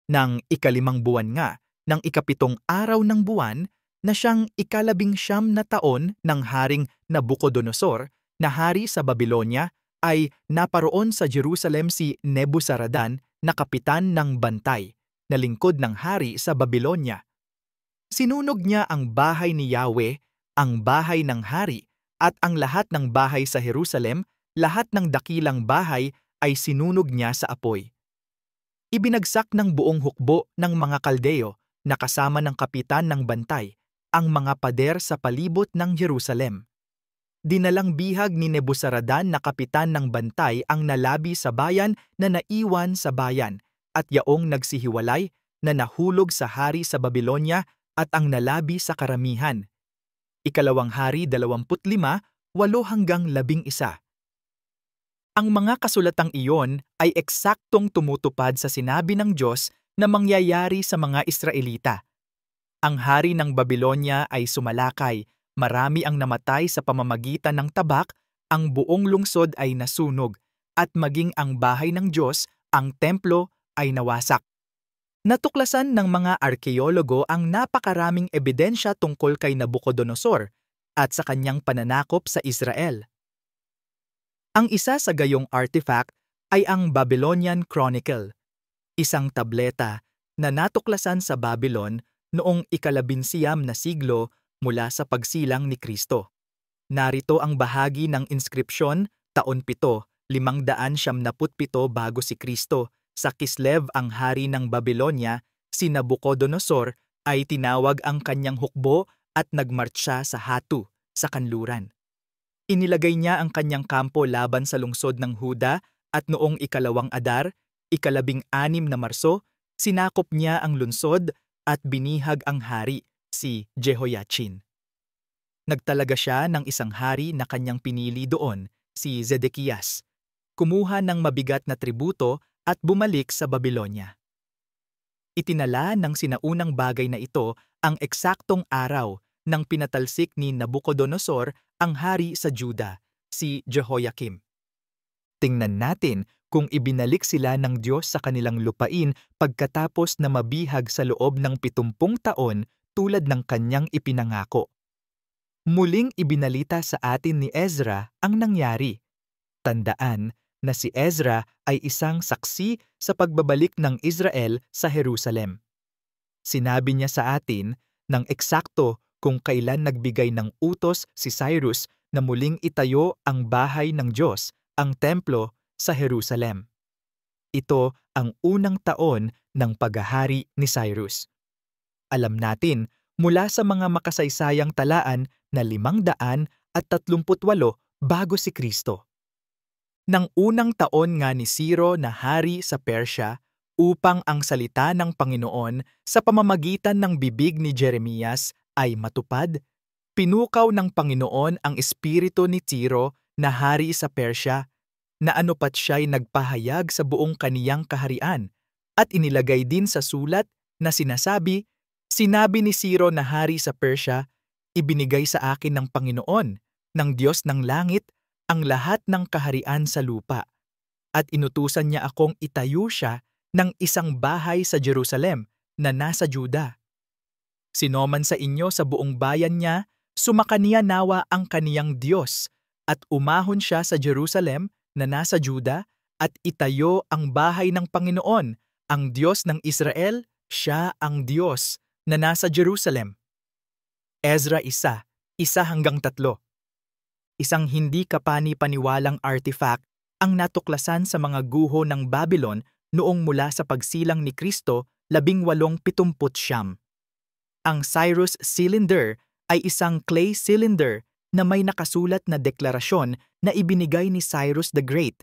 Nang ika-5 buwan nga, ng ika-7 araw ng buwan, na siyang ika-19 na taon ng Haring Nabucodonosor na hari sa Babylonia, ay naparoon sa Jerusalem si Nebuzaradan na kapitan ng bantay, na lingkod ng hari sa Babylonia. Sinunog niya ang bahay ni Yahweh, ang bahay ng hari, at ang lahat ng bahay sa Jerusalem, lahat ng dakilang bahay ay sinunog niya sa apoy. Ibinagsak ng buong hukbo ng mga Kaldeo na kasama ng kapitan ng bantay ang mga pader sa palibot ng Jerusalem. Dinalang bihag ni Nebuzaradan na kapitan ng bantay ang nalabi sa bayan na naiwan sa bayan at yaong nagsihiwalay na nahulog sa hari sa Babylonia at ang nalabi sa karamihan. Ikalawang Hari 25, 8-11. Ang mga kasulatang iyon ay eksaktong tumutupad sa sinabi ng Diyos na mangyayari sa mga Israelita. Ang hari ng Babylonia ay sumalakay, marami ang namatay sa pamamagitan ng tabak, ang buong lungsod ay nasunog, at maging ang bahay ng Diyos, ang templo, ay nawasak. Natuklasan ng mga arkeologo ang napakaraming ebidensya tungkol kay Nabucodonosor at sa kanyang pananakop sa Israel. Ang isa sa gayong artifact ay ang Babylonian Chronicle, isang tableta na natuklasan sa Babylon noong ika-19 na siglo mula sa pagsilang ni Kristo. Narito ang bahagi ng inskripsyon, taon 7, 597 bago si Kristo, sa Kislev ang hari ng Babylonia, si Nabucodonosor, ay tinawag ang kanyang hukbo at nagmartsa sa Hatu sa kanluran. Inilagay niya ang kanyang kampo laban sa lungsod ng Huda at noong 2 Adar, 16 na Marso, sinakop niya ang lungsod at binihag ang hari, si Jehoiachin. Nagtalaga siya ng isang hari na kanyang pinili doon, si Zedekias. Kumuha ng mabigat na tributo at bumalik sa Babylonia. Itinala ng sinaunang bagay na ito ang eksaktong araw ng pinatalsik ni Nabucodonosor ang hari sa Juda, si Jehoiakim. Tingnan natin kung ibinalik sila ng Diyos sa kanilang lupain pagkatapos na mabihag sa loob ng 70 taon tulad ng kanyang ipinangako. Muling ibinalita sa atin ni Ezra ang nangyari. Tandaan na si Ezra ay isang saksi sa pagbabalik ng Israel sa Jerusalem. Sinabi niya sa atin ng eksakto kung kailan nagbigay ng utos si Cyrus na muling itayo ang bahay ng Diyos, ang templo, sa Jerusalem. Ito ang unang taon ng paghahari ni Cyrus. Alam natin mula sa mga makasaysayang talaan na 538 bago si Kristo. Nang unang taon nga ni Ciro na hari sa Persya upang ang salita ng Panginoon sa pamamagitan ng bibig ni Jeremias ay matupad, pinukaw ng Panginoon ang espiritu ni Ciro na hari sa Persya na anupat siya'y nagpahayag sa buong kaniyang kaharian at inilagay din sa sulat na sinasabi, "Sinabi ni Ciro na hari sa Persya, ibinigay sa akin ng Panginoon, ng Diyos ng langit, ang lahat ng kaharian sa lupa, at inutusan niya akong itayo siya ng isang bahay sa Jerusalem na nasa Juda. Sinoman sa inyo sa buong bayan niya, sumakaniya nawa ang kaniyang Diyos, at umahon siya sa Jerusalem na nasa Juda, at itayo ang bahay ng Panginoon, ang Diyos ng Israel, siya ang Diyos na nasa Jerusalem." Ezra 1:1-3. Isang hindi kapani-paniwalang artifact ang natuklasan sa mga guho ng Babylon noong mula sa pagsilang ni Kristo 1879. Ang Cyrus Cylinder ay isang clay cylinder na may nakasulat na deklarasyon na ibinigay ni Cyrus the Great.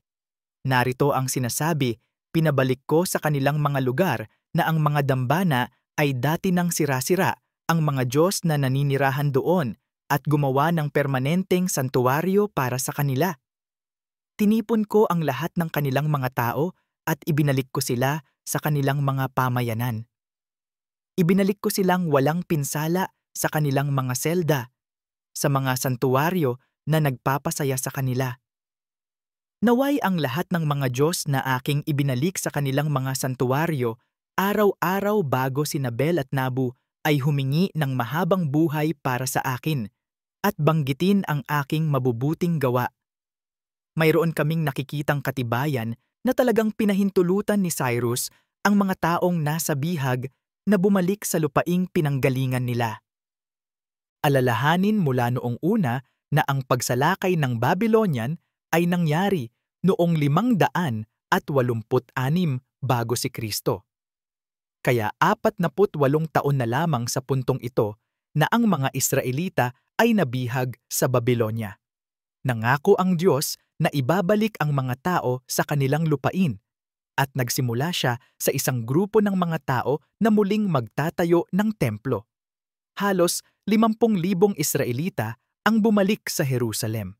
Narito ang sinasabi, "Pinabalik ko sa kanilang mga lugar na ang mga dambana ay dati nang sira-sira, ang mga Diyos na naninirahan doon, at gumawa ng permanenteng santuwaryo para sa kanila. Tinipon ko ang lahat ng kanilang mga tao at ibinalik ko sila sa kanilang mga pamayanan. Ibinalik ko silang walang pinsala sa kanilang mga selda, sa mga santuwaryo na nagpapasaya sa kanila. Naway ang lahat ng mga Diyos na aking ibinalik sa kanilang mga santuwaryo, araw-araw bago si Nabel at Nabu ay humingi ng mahabang buhay para sa akin at banggitin ang aking mabubuting gawa. Mayroon kaming nakikitang katibayan na talagang pinahintulutan ni Cyrus ang mga taong nasa bihag na bumalik sa lupaing pinanggalingan nila. Alalahanin mula noong una na ang pagsalakay ng Babylonian ay nangyari noong 586 bago si Kristo. Kaya 48 taon na lamang sa puntong ito na ang mga Israelita ay nabihag sa Babylonia. Nangako ang Diyos na ibabalik ang mga tao sa kanilang lupain at nagsimula siya sa isang grupo ng mga tao na muling magtatayo ng templo. Halos 50,000 Israelita ang bumalik sa Jerusalem.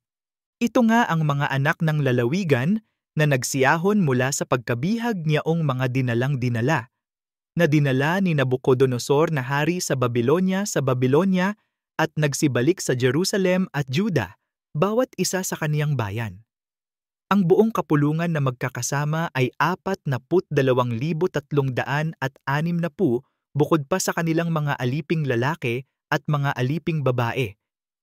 Ito nga ang mga anak ng lalawigan na nagsiyahon mula sa pagkabihag niyaong mga dinalang-dinala, na dinala ni Nabucodonosor na hari sa Babylonia at nagsibalik sa Jerusalem at Juda, bawat isa sa kaniyang bayan. Ang buong kapulungan na magkakasama ay 42,360 bukod pa sa kanilang mga aliping lalaki at mga aliping babae,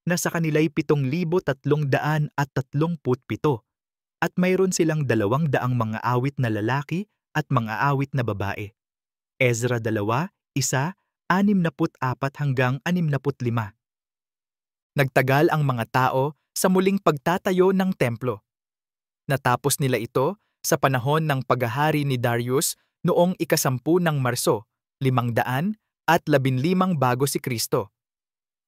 na sa kanila'y 7,337 at mayroon silang 200 mga awit na lalaki at mga awit na babae. Ezra 2:1-64-65. Nagtagal ang mga tao sa muling pagtatayo ng templo. Natapos nila ito sa panahon ng paghahari ni Darius noong 10 ng Marso, 515 bago si Kristo.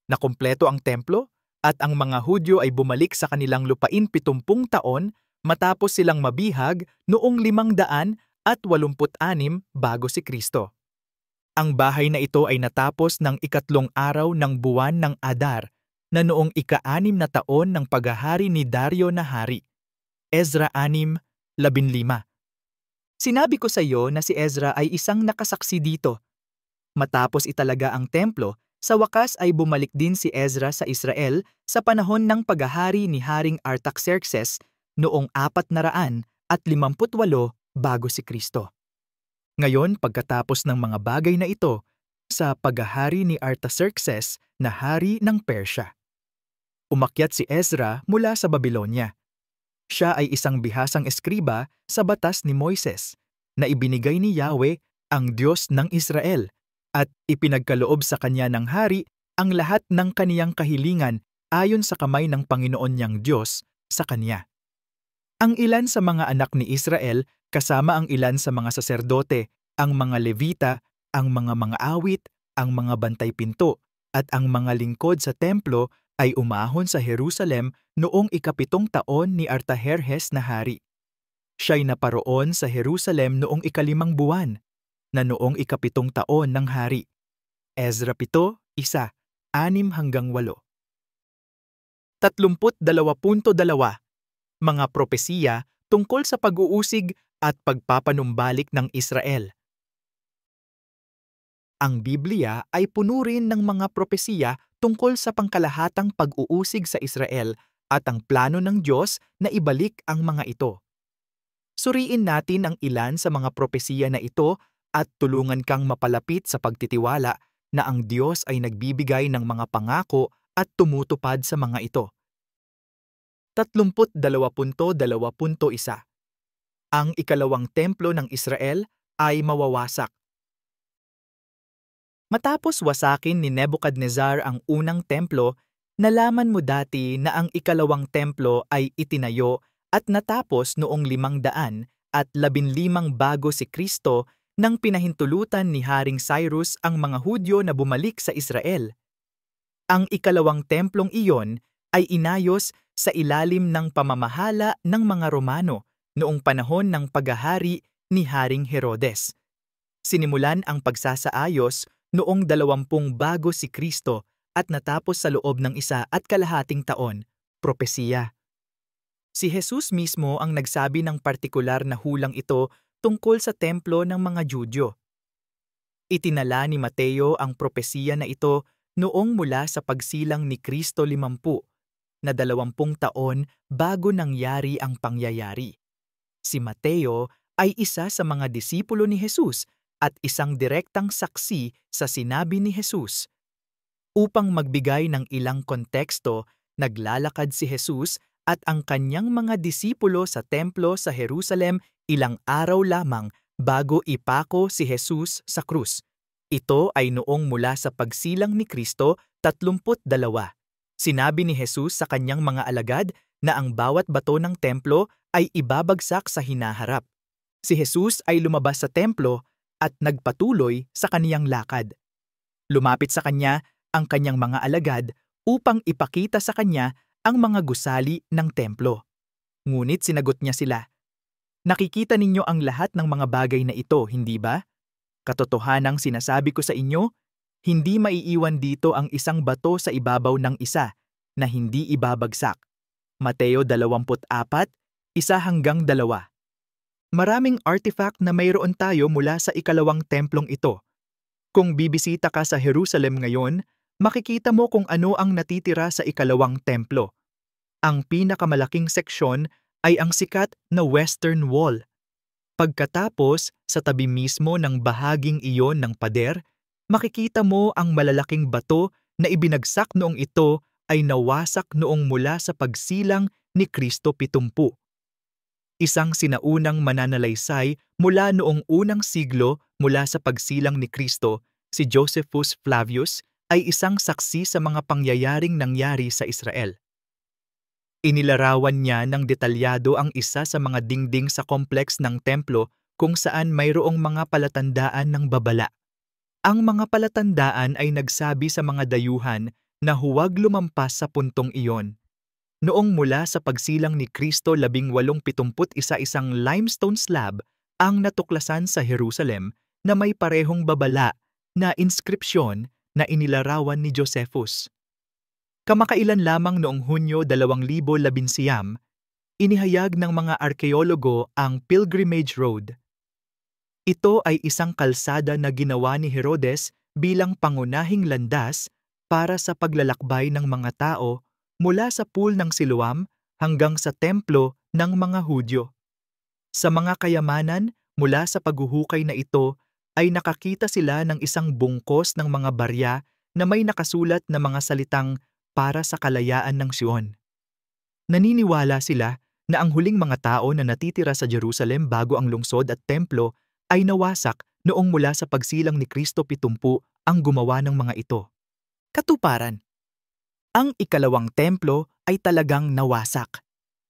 Nakumpleto ang templo at ang mga Hudyo ay bumalik sa kanilang lupain 70 taon matapos silang mabihag noong 586 bago si Kristo. Ang bahay na ito ay natapos ng ikatlong araw ng buwan ng Adar na noong ika-6 na taon ng paghahari ni Dario na hari. Ezra 6:15. Sinabi ko sa iyo na si Ezra ay isang nakasaksi dito. Matapos italaga ang templo, sa wakas ay bumalik din si Ezra sa Israel sa panahon ng paghahari ni Haring Artaxerxes noong 458 bago si Kristo. Ngayon, pagkatapos ng mga bagay na ito, sa paghahari ni Artaxerxes na hari ng Persya. Umakyat si Ezra mula sa Babylonia. Siya ay isang bihasang eskriba sa batas ni Moises na ibinigay ni Yahweh, ang Diyos ng Israel, at ipinagkaloob sa kanya ng hari ang lahat ng kaniyang kahilingan ayon sa kamay ng Panginoon niyang Diyos sa kanya. Ang ilan sa mga anak ni Israel kasama ang ilan sa mga saserdote, ang mga Levita, ang mga awit, ang mga bantay pinto, at ang mga lingkod sa templo ay umahon sa Jerusalem noong ika-7 taon ni Artajerjes na hari. Siya'y naparoon sa Jerusalem noong ika-5 buwan, na noong ika-7 taon ng hari. Ezra 7:1, 6-8. 32.2 Mga propesiya tungkol sa pag-uusig at pagpapanumbalik ng Israel. Ang Biblia ay puno rin ng mga propesiya tungkol sa pangkalahatang pag-uusig sa Israel at ang plano ng Diyos na ibalik ang mga ito. Suriin natin ang ilan sa mga propesiya na ito at tulungan kang mapalapit sa pagtitiwala na ang Diyos ay nagbibigay ng mga pangako at tumutupad sa mga ito. 32.2.1 Ang ikalawang templo ng Israel ay mawawasak. Matapos wasakin ni Nebuchadnezzar ang unang templo, nalaman mo dati na ang ikalawang templo ay itinayo at natapos noong 515 bago si Kristo nang pinahintulutan ni Haring Cyrus ang mga Hudyo na bumalik sa Israel. Ang ikalawang templong iyon ay inayos sa ilalim ng pamamahala ng mga Romano noong panahon ng paghahari ni Haring Herodes. Sinimulan ang pagsasaayos noong 20 bago si Kristo at natapos sa loob ng 1.5 taon, propesiya. Si Jesus mismo ang nagsabi ng partikular na hulang ito tungkol sa templo ng mga Judyo. Itinala ni Mateo ang propesiya na ito noong mula sa pagsilang ni Kristo 50, na 20 taon bago nangyari ang pangyayari. Si Mateo ay isa sa mga disipulo ni Jesus at isang direktang saksi sa sinabi ni Jesus. Upang magbigay ng ilang konteksto, naglalakad si Jesus at ang kanyang mga disipulo sa templo sa Jerusalem ilang araw lamang bago ipako si Jesus sa krus. Ito ay noong mula sa pagsilang ni Kristo 32. Sinabi ni Jesus sa kanyang mga alagad na ang bawat bato ng templo ay ibabagsak sa hinaharap. Si Jesus ay lumabas sa templo at nagpatuloy sa kaniyang lakad. Lumapit sa kanya ang kanyang mga alagad upang ipakita sa kanya ang mga gusali ng templo. Ngunit sinagot niya sila, "Nakikita ninyo ang lahat ng mga bagay na ito, hindi ba? Katotohanang sinasabi ko sa inyo, hindi maiiwan dito ang isang bato sa ibabaw ng isa na hindi ibabagsak." Mateo 24, 1-2. Maraming artifact na mayroon tayo mula sa ikalawang templong ito. Kung bibisita ka sa Jerusalem ngayon, makikita mo kung ano ang natitira sa ikalawang templo. Ang pinakamalaking seksyon ay ang sikat na Western Wall. Pagkatapos, sa tabi mismo ng bahaging iyon ng pader, makikita mo ang malalaking bato na ibinagsak noong ito ay nawasak noong mula sa pagsilang ni Kristo 70. Isang sinaunang mananalaysay mula noong unang siglo mula sa pagsilang ni Kristo, si Josephus Flavius, ay isang saksi sa mga pangyayaring nangyari sa Israel. Inilarawan niya ng detalyado ang isa sa mga dingding sa kompleks ng templo kung saan mayroong mga palatandaan ng babala. Ang mga palatandaan ay nagsabi sa mga dayuhan na huwag lumampas sa puntong iyon. Noong mula sa pagsilang ni Kristo 1871 isang limestone slab ang natuklasan sa Jerusalem na may parehong babala na inskripsyon na inilarawan ni Josephus. Kamakailan lamang noong Hunyo 2011, inihayag ng mga arkeologo ang Pilgrimage Road. Ito ay isang kalsada na ginawa ni Herodes bilang pangunahing landas para sa paglalakbay ng mga tao mula sa pool ng Siloam hanggang sa templo ng mga Hudyo. Sa mga kayamanan mula sa paghuhukay na ito ay nakakita sila ng isang bungkos ng mga barya na may nakasulat na mga salitang para sa kalayaan ng Sion. Naniniwala sila na ang huling mga tao na natitira sa Jerusalem bago ang lungsod at templo ay nawasak noong mula sa pagsilang ni Kristo 70 ang gumawa ng mga ito. Katuparan. Ang ikalawang templo ay talagang nawasak.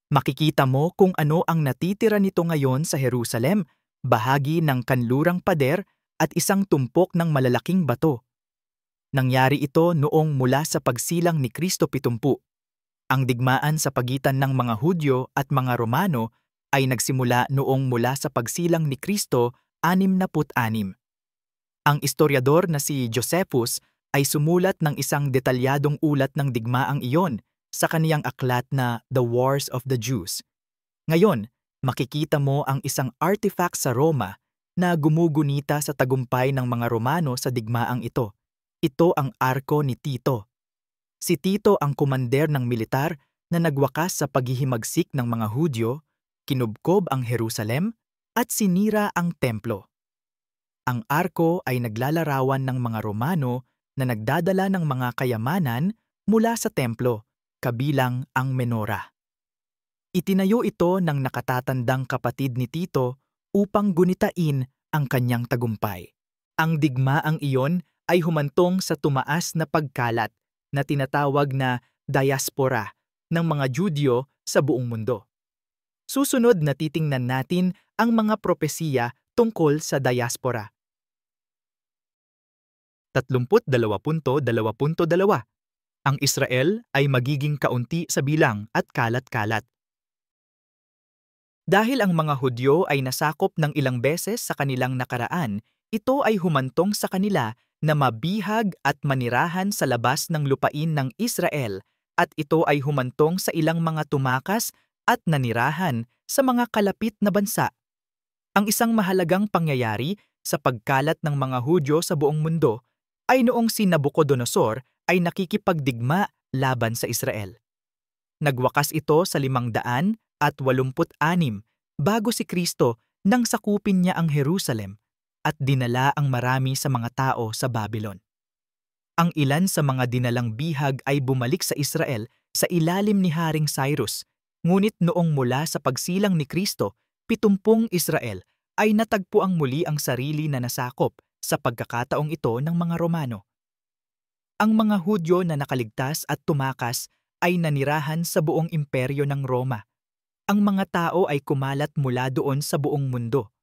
Makikita mo kung ano ang natitira nito ngayon sa Jerusalem, bahagi ng kanlurang pader at isang tumpok ng malalaking bato. Nangyari ito noong mula sa pagsilang ni Kristo 70. Ang digmaan sa pagitan ng mga Hudyo at mga Romano ay nagsimula noong mula sa pagsilang ni Kristo 66. Ang istoryador na si Josephus ay sumulat ng isang detalyadong ulat ng digmaang iyon sa kaniyang aklat na The Wars of the Jews. Ngayon, makikita mo ang isang artifact sa Roma na gumugunita sa tagumpay ng mga Romano sa digmaang ito. Ito ang arko ni Tito. Si Tito ang komander ng militar na nagwakas sa paghihimagsik ng mga Hudyo, kinubkob ang Jerusalem, at sinira ang templo. Ang arko ay naglalarawan ng mga Romano na nagdadala ng mga kayamanan mula sa templo, kabilang ang menora. Itinayo ito ng nakatatandang kapatid ni Tito upang gunitain ang kanyang tagumpay. Ang digmaang iyon ay humantong sa tumaas na pagkalat na tinatawag na diaspora ng mga Judyo sa buong mundo. Susunod na titingnan natin ang mga propesiya tungkol sa diaspora. 32.22 Ang Israel ay magiging kaunti sa bilang at kalat-kalat. Dahil ang mga Hudyo ay nasakop ng ilang beses sa kanilang nakaraan, ito ay humantong sa kanila na mabihag at manirahan sa labas ng lupain ng Israel, at ito ay humantong sa ilang mga tumakas at nanirahan sa mga kalapit na bansa. Ang isang mahalagang pangyayari sa pagkalat ng mga Hudyo sa buong mundo ay noong si Nabucodonosor ay nakikipagdigma laban sa Israel. Nagwakas ito sa 586 bago si Kristo nang sakupin niya ang Jerusalem at dinala ang marami sa mga tao sa Babylon. Ang ilan sa mga dinalang bihag ay bumalik sa Israel sa ilalim ni Haring Cyrus, ngunit noong mula sa pagsilang ni Kristo, 70 Israel ay natagpuang muli ang sarili na nasakop sa pagkakataong ito ng mga Romano. Ang mga Hudyo na nakaligtas at tumakas ay nanirahan sa buong imperyo ng Roma. Ang mga tao ay kumalat mula doon sa buong mundo.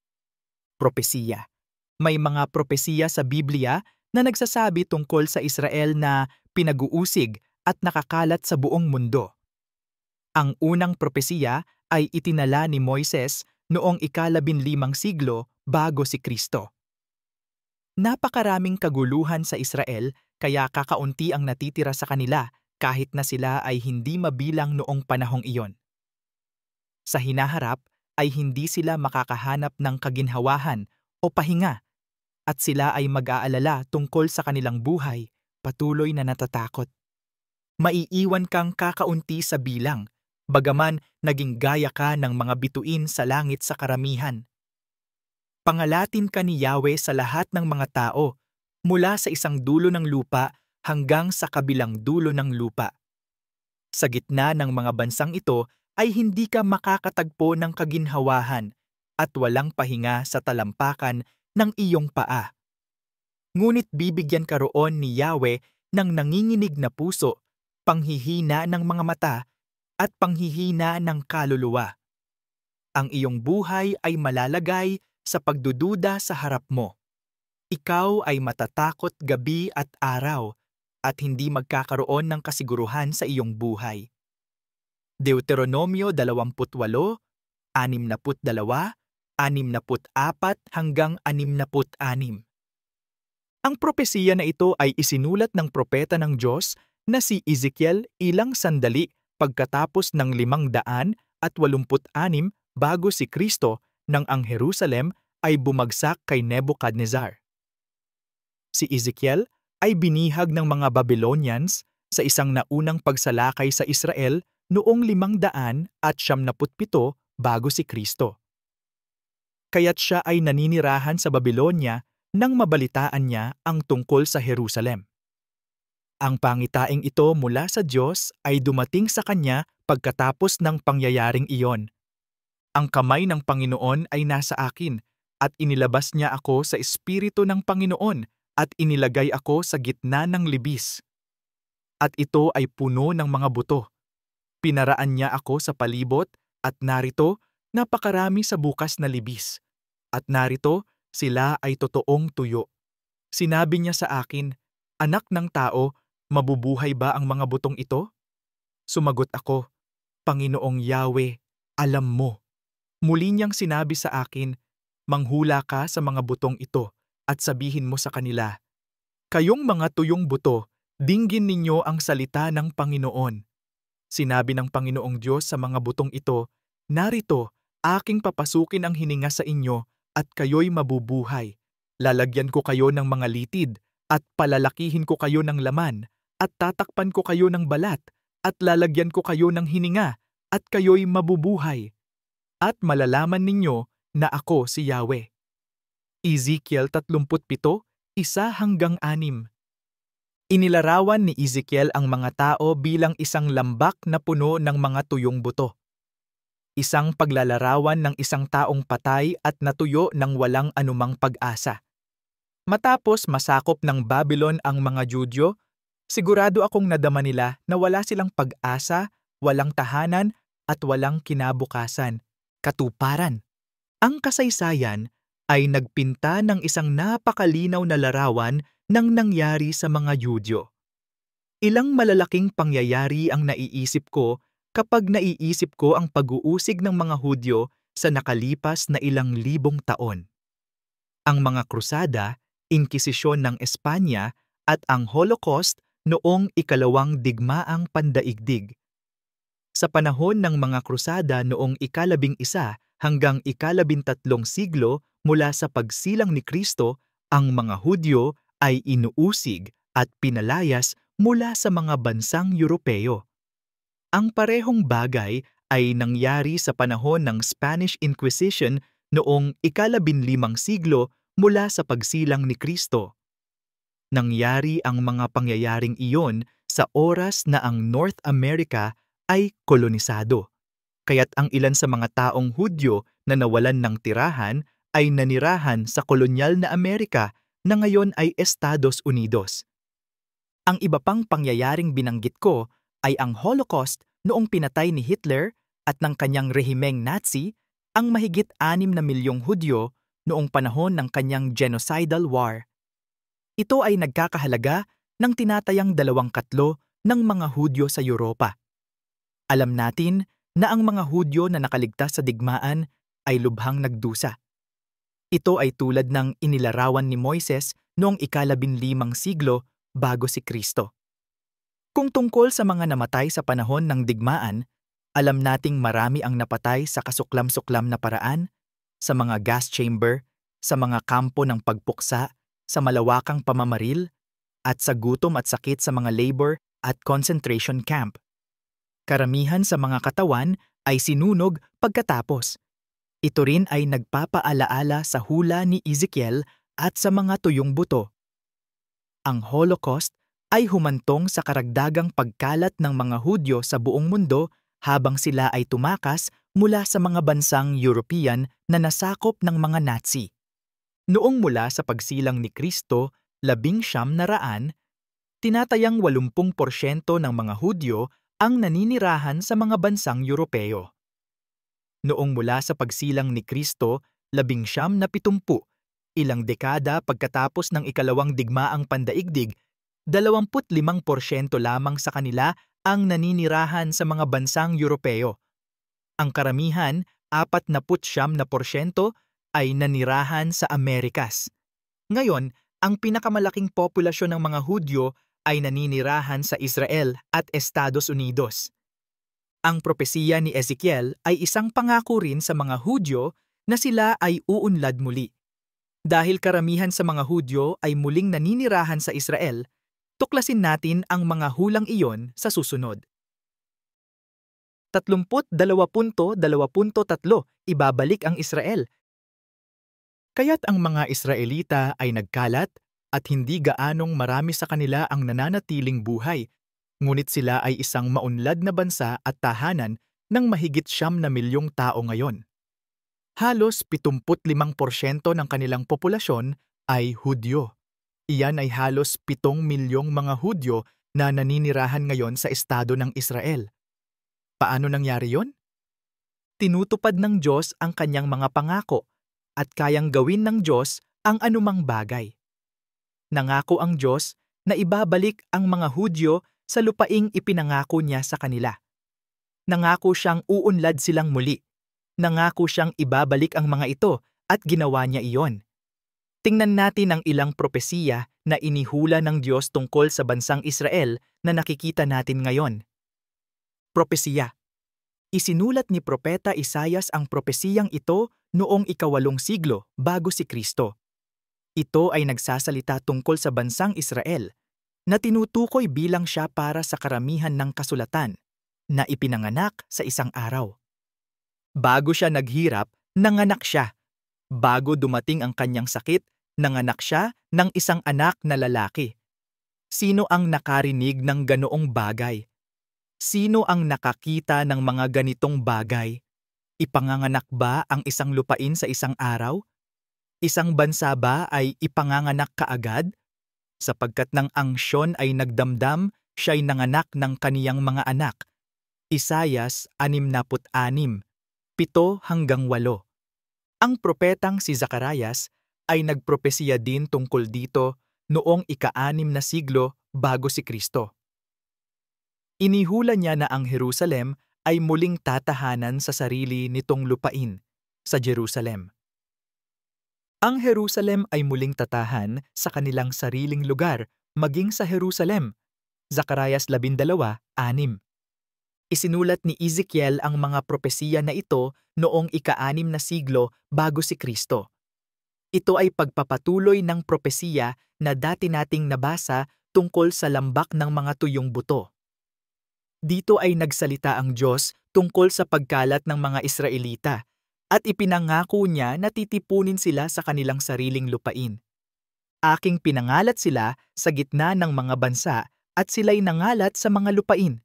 Propesiya. May mga propesiya sa Biblia na nagsasabi tungkol sa Israel na pinag-uusig at nakakalat sa buong mundo. Ang unang propesiya ay itinala ni Moises noong ika-15 siglo bago si Kristo. Napakaraming kaguluhan sa Israel kaya kakaunti ang natitira sa kanila kahit na sila ay hindi mabilang noong panahong iyon. Sa hinaharap ay hindi sila makakahanap ng kaginhawahan o pahinga at sila ay mag-aalala tungkol sa kanilang buhay, patuloy na natatakot. Maiiwan kang kakaunti sa bilang, bagaman naging gaya ka ng mga bituin sa langit sa karamihan. Pangalatin ka ni Yahweh sa lahat ng mga tao, mula sa isang dulo ng lupa hanggang sa kabilang dulo ng lupa. Sa gitna ng mga bansang ito ay hindi ka makakatagpo ng kaginhawahan at walang pahinga sa talampakan ng iyong paa. Ngunit bibigyan ka roon ni Yahweh ng nanginginig na puso, panghihina ng mga mata, at panghihina ng kaluluwa. Ang iyong buhay ay malalagay sa pagdududa sa harap mo. Ikaw ay matatakot gabi at araw, at hindi magkakaroon ng kasiguruhan sa iyong buhay. Deuteronomio 28, 62, 64 hanggang 66. Ang propesiya na ito ay isinulat ng propeta ng Diyos na si Ezekiel ilang sandali pagkatapos ng 586 bago si Kristo nang ang Jerusalem ay bumagsak kay Nebuchadnezzar. Si Ezekiel ay binihag ng mga Babylonians sa isang naunang pagsalakay sa Israel noong 577 bago si Kristo. Kaya't siya ay naninirahan sa Babylonia nang mabalitaan niya ang tungkol sa Jerusalem. Ang pangitaing ito mula sa Diyos ay dumating sa kanya pagkatapos ng pangyayaring iyon. Ang kamay ng Panginoon ay nasa akin, at inilabas niya ako sa Espiritu ng Panginoon at inilagay ako sa gitna ng libis. At ito ay puno ng mga buto. Pinaraan niya ako sa palibot, at narito, napakarami sa bukas na libis. At narito, sila ay totoong tuyo. Sinabi niya sa akin, "Anak ng tao, mabubuhay ba ang mga butong ito?" Sumagot ako, "Panginoong Yahweh, alam mo." Muli niyang sinabi sa akin, "Manghula ka sa mga butong ito at sabihin mo sa kanila, Kayong mga tuyong buto, dinggin ninyo ang salita ng Panginoon." Sinabi ng Panginoong Diyos sa mga butong ito, "Narito, aking papasukin ang hininga sa inyo at kayo'y mabubuhay. Lalagyan ko kayo ng mga litid at palalakihin ko kayo ng laman at tatakpan ko kayo ng balat at lalagyan ko kayo ng hininga at kayo'y mabubuhay. At malalaman ninyo na ako si Yahweh." Ezekiel 37, 1 hanggang 6. Inilarawan ni Ezekiel ang mga tao bilang isang lambak na puno ng mga tuyong buto. Isang paglalarawan ng isang taong patay at natuyo ng walang anumang pag-asa. Matapos masakop ng Babylon ang mga Judyo, sigurado akong nadama nila na wala silang pag-asa, walang tahanan, at walang kinabukasan, katuparan. Ang kasaysayan ay nagpinta ng isang napakalinaw na larawan ng nangyari sa mga Judyo. Ilang malalaking pangyayari ang naiisip ko kapag naiisip ko ang pag-uusig ng mga Hudyo sa nakalipas na ilang libong taon. Ang mga krusada, Inkisisyon ng Espanya at ang Holocaust noong ikalawang digmaang pandaigdig. Sa panahon ng mga krusada noong ika-11 hanggang ika-13 siglo mula sa pagsilang ni Kristo, ang mga Hudyo ay inuusig at pinalayas mula sa mga bansang Europeo. Ang parehong bagay ay nangyari sa panahon ng Spanish Inquisition noong ika-15 siglo mula sa pagsilang ni Kristo. Nangyari ang mga pangyayaring iyon sa oras na ang North America ay kolonisado. Kaya't ang ilan sa mga taong Hudyo na nawalan ng tirahan ay nanirahan sa kolonyal na Amerika na ngayon ay Estados Unidos. Ang iba pang pangyayaring binanggit ko ay ang Holocaust noong pinatay ni Hitler at ng kanyang rehimeng Nazi ang mahigit 6 na milyong Hudyo noong panahon ng kanyang genocidal war. Ito ay nagkakahalaga ng tinatayang 2/3 ng mga Hudyo sa Europa. Alam natin na ang mga Hudyo na nakaligtas sa digmaan ay lubhang nagdusa. Ito ay tulad ng inilarawan ni Moises noong ika-15 siglo bago si Kristo. Kung tungkol sa mga namatay sa panahon ng digmaan, alam nating marami ang napatay sa kasuklam-suklam na paraan, sa mga gas chamber, sa mga kampo ng pagpuksa, sa malawakang pamamaril, at sa gutom at sakit sa mga labor at concentration camp. Karamihan sa mga katawan ay sinunog pagkatapos. Ito rin ay nagpapaalaala sa hula ni Ezekiel at sa mga tuyong buto. Ang Holocaust ay humantong sa karagdagang pagkalat ng mga Hudyo sa buong mundo habang sila ay tumakas mula sa mga bansang European na nasakop ng mga Nazi. Noong mula sa pagsilang ni Kristo, 1900, tinatayang 80% ng mga Hudyo ang naninirahan sa mga bansang Europeo. Noong mula sa pagsilang ni Kristo, 1970, ilang dekada pagkatapos ng ikalawang digmaang pandaigdig, 25% lamang sa kanila ang naninirahan sa mga bansang Europeo. Ang karamihan, 49%, ay nanirahan sa Amerikas. Ngayon, ang pinakamalaking populasyon ng mga Hudyo ay naninirahan sa Israel at Estados Unidos. Ang propesiya ni Ezekiel ay isang pangako rin sa mga Hudyo na sila ay uunlad muli. Dahil karamihan sa mga Hudyo ay muling naninirahan sa Israel, tuklasin natin ang mga hulang iyon sa susunod. 32.23 Ibabalik ang Israel. Kaya't ang mga Israelita ay nagkalat at hindi gaanong marami sa kanila ang nananatiling buhay, ngunit sila ay isang maunlad na bansa at tahanan ng mahigit 9 milyong tao ngayon. Halos 75% ng kanilang populasyon ay Hudyo. Iyan ay halos 7 milyong mga Hudyo na naninirahan ngayon sa estado ng Israel. Paano nangyari yon? Tinutupad ng Diyos ang kanyang mga pangako at kayang gawin ng Diyos ang anumang bagay. Nangako ang Diyos na ibabalik ang mga Hudyo sa lupaing ipinangako niya sa kanila. Nangako siyang uunlad silang muli. Nangako siyang ibabalik ang mga ito at ginawa niya iyon. Tingnan natin ang ilang propesiya na inihula ng Diyos tungkol sa bansang Israel na nakikita natin ngayon. Propesiya. Isinulat ni Propeta Isaias ang propesiyang ito noong ika-8 siglo bago si Kristo. Ito ay nagsasalita tungkol sa bansang Israel na tinutukoy bilang siya para sa karamihan ng kasulatan na ipinanganak sa isang araw. Bago siya naghirap, nanganak siya. Bago dumating ang kanyang sakit, nanganak siya ng isang anak na lalaki. Sino ang nakarinig ng ganoong bagay? Sino ang nakakita ng mga ganitong bagay? Ipanganganak ba ang isang lupain sa isang araw? Isang bansa ba ay ipanganganak kaagad? Sapagkat ng angsyon ay nagdamdam, siya'y nanganak ng kaniyang mga anak. Isayas 66, 7-8. Ang propetang si Zacarias ay nagpropesiya din tungkol dito noong ika-6 na siglo bago si Kristo. Inihula niya na ang Jerusalem ay muling tatahanan sa sarili nitong lupain, sa Jerusalem. Ang Jerusalem ay muling tatahan sa kanilang sariling lugar, maging sa Jerusalem. Zacarias 12:6. Isinulat ni Ezekiel ang mga propesiya na ito noong ika-6 na siglo bago si Kristo. Ito ay pagpapatuloy ng propesiya na dati nating nabasa tungkol sa lambak ng mga tuyong buto. Dito ay nagsalita ang Diyos tungkol sa pagkalat ng mga Israelita at ipinangako niya na titipunin sila sa kanilang sariling lupain. Aking pinangalat sila sa gitna ng mga bansa at sila'y nangalat sa mga lupain,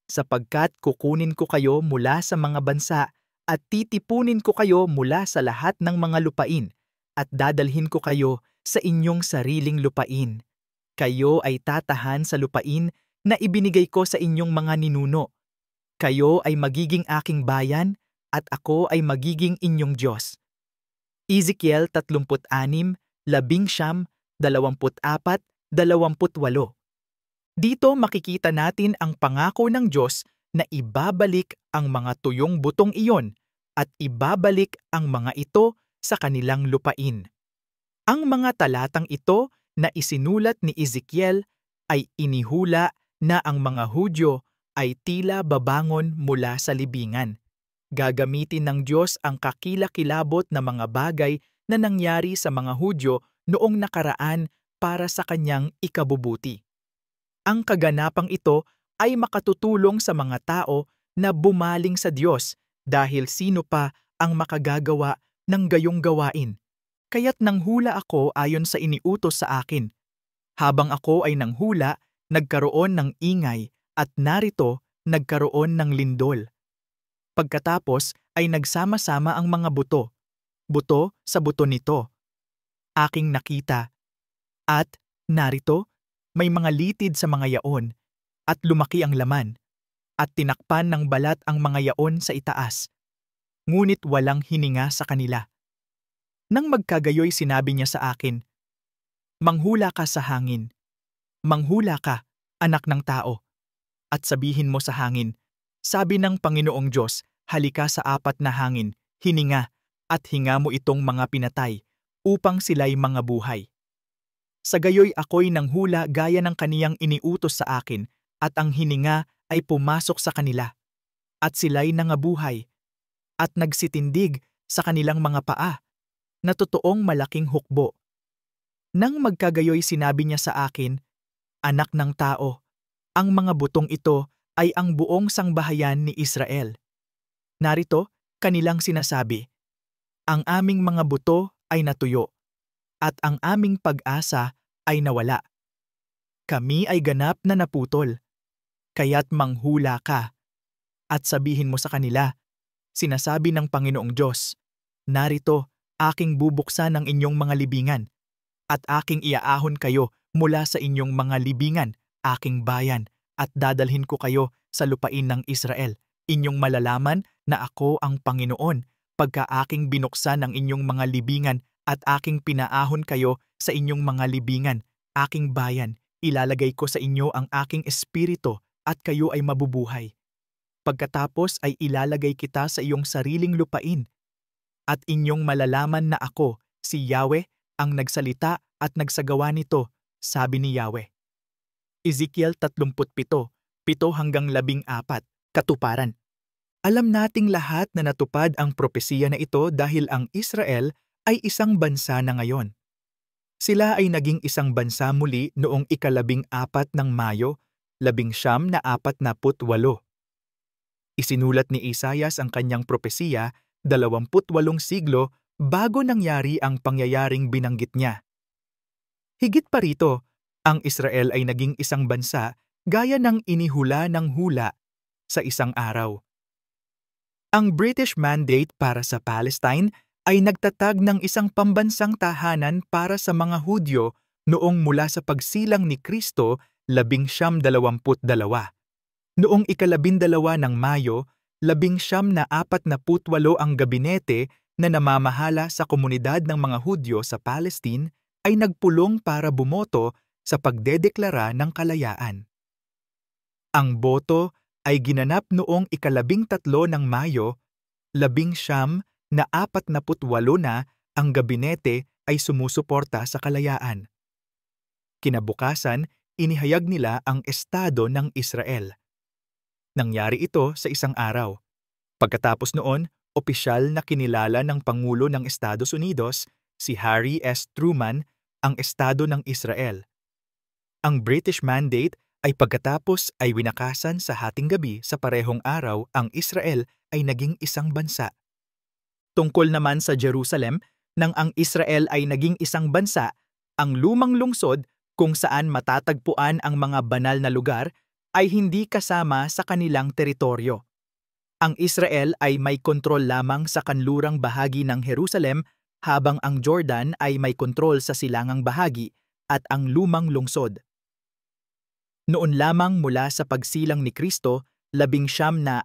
sapagkat kukunin ko kayo mula sa mga bansa at titipunin ko kayo mula sa lahat ng mga lupain at dadalhin ko kayo sa inyong sariling lupain. Kayo ay tatahan sa lupain na ibinigay ko sa inyong mga ninuno. Kayo ay magiging aking bayan at ako ay magiging inyong Diyos. Ezekiel 36, 11, 24, 28. Dito makikita natin ang pangako ng Diyos na ibabalik ang mga tuyong butong iyon at ibabalik ang mga ito sa kanilang lupain. Ang mga talatang ito na isinulat ni Ezekiel ay inihula na ang mga Hudyo ay tila babangon mula sa libingan. Gagamitin ng Diyos ang kakilakilabot na mga bagay na nangyari sa mga Hudyo noong nakaraan para sa kanyang ikabubuti. Ang kaganapang ito ay makatutulong sa mga tao na bumaling sa Diyos dahil sino pa ang makagagawa ng gayong gawain. Kaya't nanghula ako ayon sa iniutos sa akin. Habang ako ay nanghula, nagkaroon ng ingay at narito nagkaroon ng lindol. Pagkatapos ay nagsama-sama ang mga buto sa buto nito. Aking nakita. At narito, may mga litid sa mga yaon at lumaki ang laman at tinakpan ng balat ang mga yaon sa itaas. Ngunit walang hininga sa kanila. Nang magkagayoy sinabi niya sa akin, "Manghula ka sa hangin." Manghula ka, anak ng tao, at sabihin mo sa hangin, sabi ng Panginoong Diyos, halika sa apat na hangin, hininga, at hinga mo itong mga pinatay, upang sila'y mga buhay. Sa gayoy ako'y nanghula gaya ng kaniyang iniutos sa akin, at ang hininga ay pumasok sa kanila, at sila'y nangabuhay, at nagsitindig sa kanilang mga paa, na totoong malaking hukbo. Nang magkagayoy sinabi niya sa akin, anak ng tao, ang mga butong ito ay ang buong sangbahayan ni Israel. Narito, kanilang sinasabi, ang aming mga buto ay natuyo, at ang aming pag-asa ay nawala. Kami ay ganap na naputol, kaya't manghula ka. At sabihin mo sa kanila, sinasabi ng Panginoong Diyos, narito, aking bubuksan ang inyong mga libingan, at aking iaahon kayo mula sa inyong mga libingan, aking bayan, at dadalhin ko kayo sa lupain ng Israel. Inyong malalaman na ako ang Panginoon, pagka aking binuksan ang inyong mga libingan at aking pinaahon kayo sa inyong mga libingan, aking bayan, ilalagay ko sa inyo ang aking espiritu at kayo ay mabubuhay. Pagkatapos ay ilalagay kita sa iyong sariling lupain, at inyong malalaman na ako, si Yahweh, ang nagsalita at nagsagawa nito, sabi ni Yahweh. Ezekiel 37:7-14, Katuparan. Alam nating lahat na natupad ang propesiya na ito dahil ang Israel ay isang bansa na ngayon. Sila ay naging isang bansa muli noong 14 ng Mayo, 1948. Isinulat ni Isaias ang kanyang propesiya 28 siglo bago nangyari ang pangyayaring binanggit niya. Higit pa rito, ang Israel ay naging isang bansa gaya ng inihula ng hula sa isang araw. Ang British Mandate para sa Palestine ay nagtatag ng isang pambansang tahanan para sa mga Hudyo noong mula sa pagsilang ni Kristo 1922. Noong 12 ng Mayo, 1948 ang gabinete na namamahala sa komunidad ng mga Hudyo sa Palestine ay nagpulong para bumoto sa pagdedeklara ng kalayaan. Ang boto ay ginanap noong 13 ng Mayo, 1948 na ang gabinete ay sumusuporta sa kalayaan. Kinabukasan, inihayag nila ang Estado ng Israel. Nangyari ito sa isang araw. Pagkatapos noon, opisyal na kinilala ng Pangulo ng Estados Unidos, si Harry S. Truman, ang Estado ng Israel. Ang British Mandate ay pagkatapos ay winakasan sa hating gabi sa parehong araw ang Israel ay naging isang bansa. Tungkol naman sa Jerusalem, nang ang Israel ay naging isang bansa, ang lumang lungsod kung saan matatagpuan ang mga banal na lugar ay hindi kasama sa kanilang teritoryo. Ang Israel ay may kontrol lamang sa kanlurang bahagi ng Jerusalem habang ang Jordan ay may kontrol sa silangang bahagi at ang lumang lungsod. Noon lamang mula sa pagsilang ni Kristo, 1967,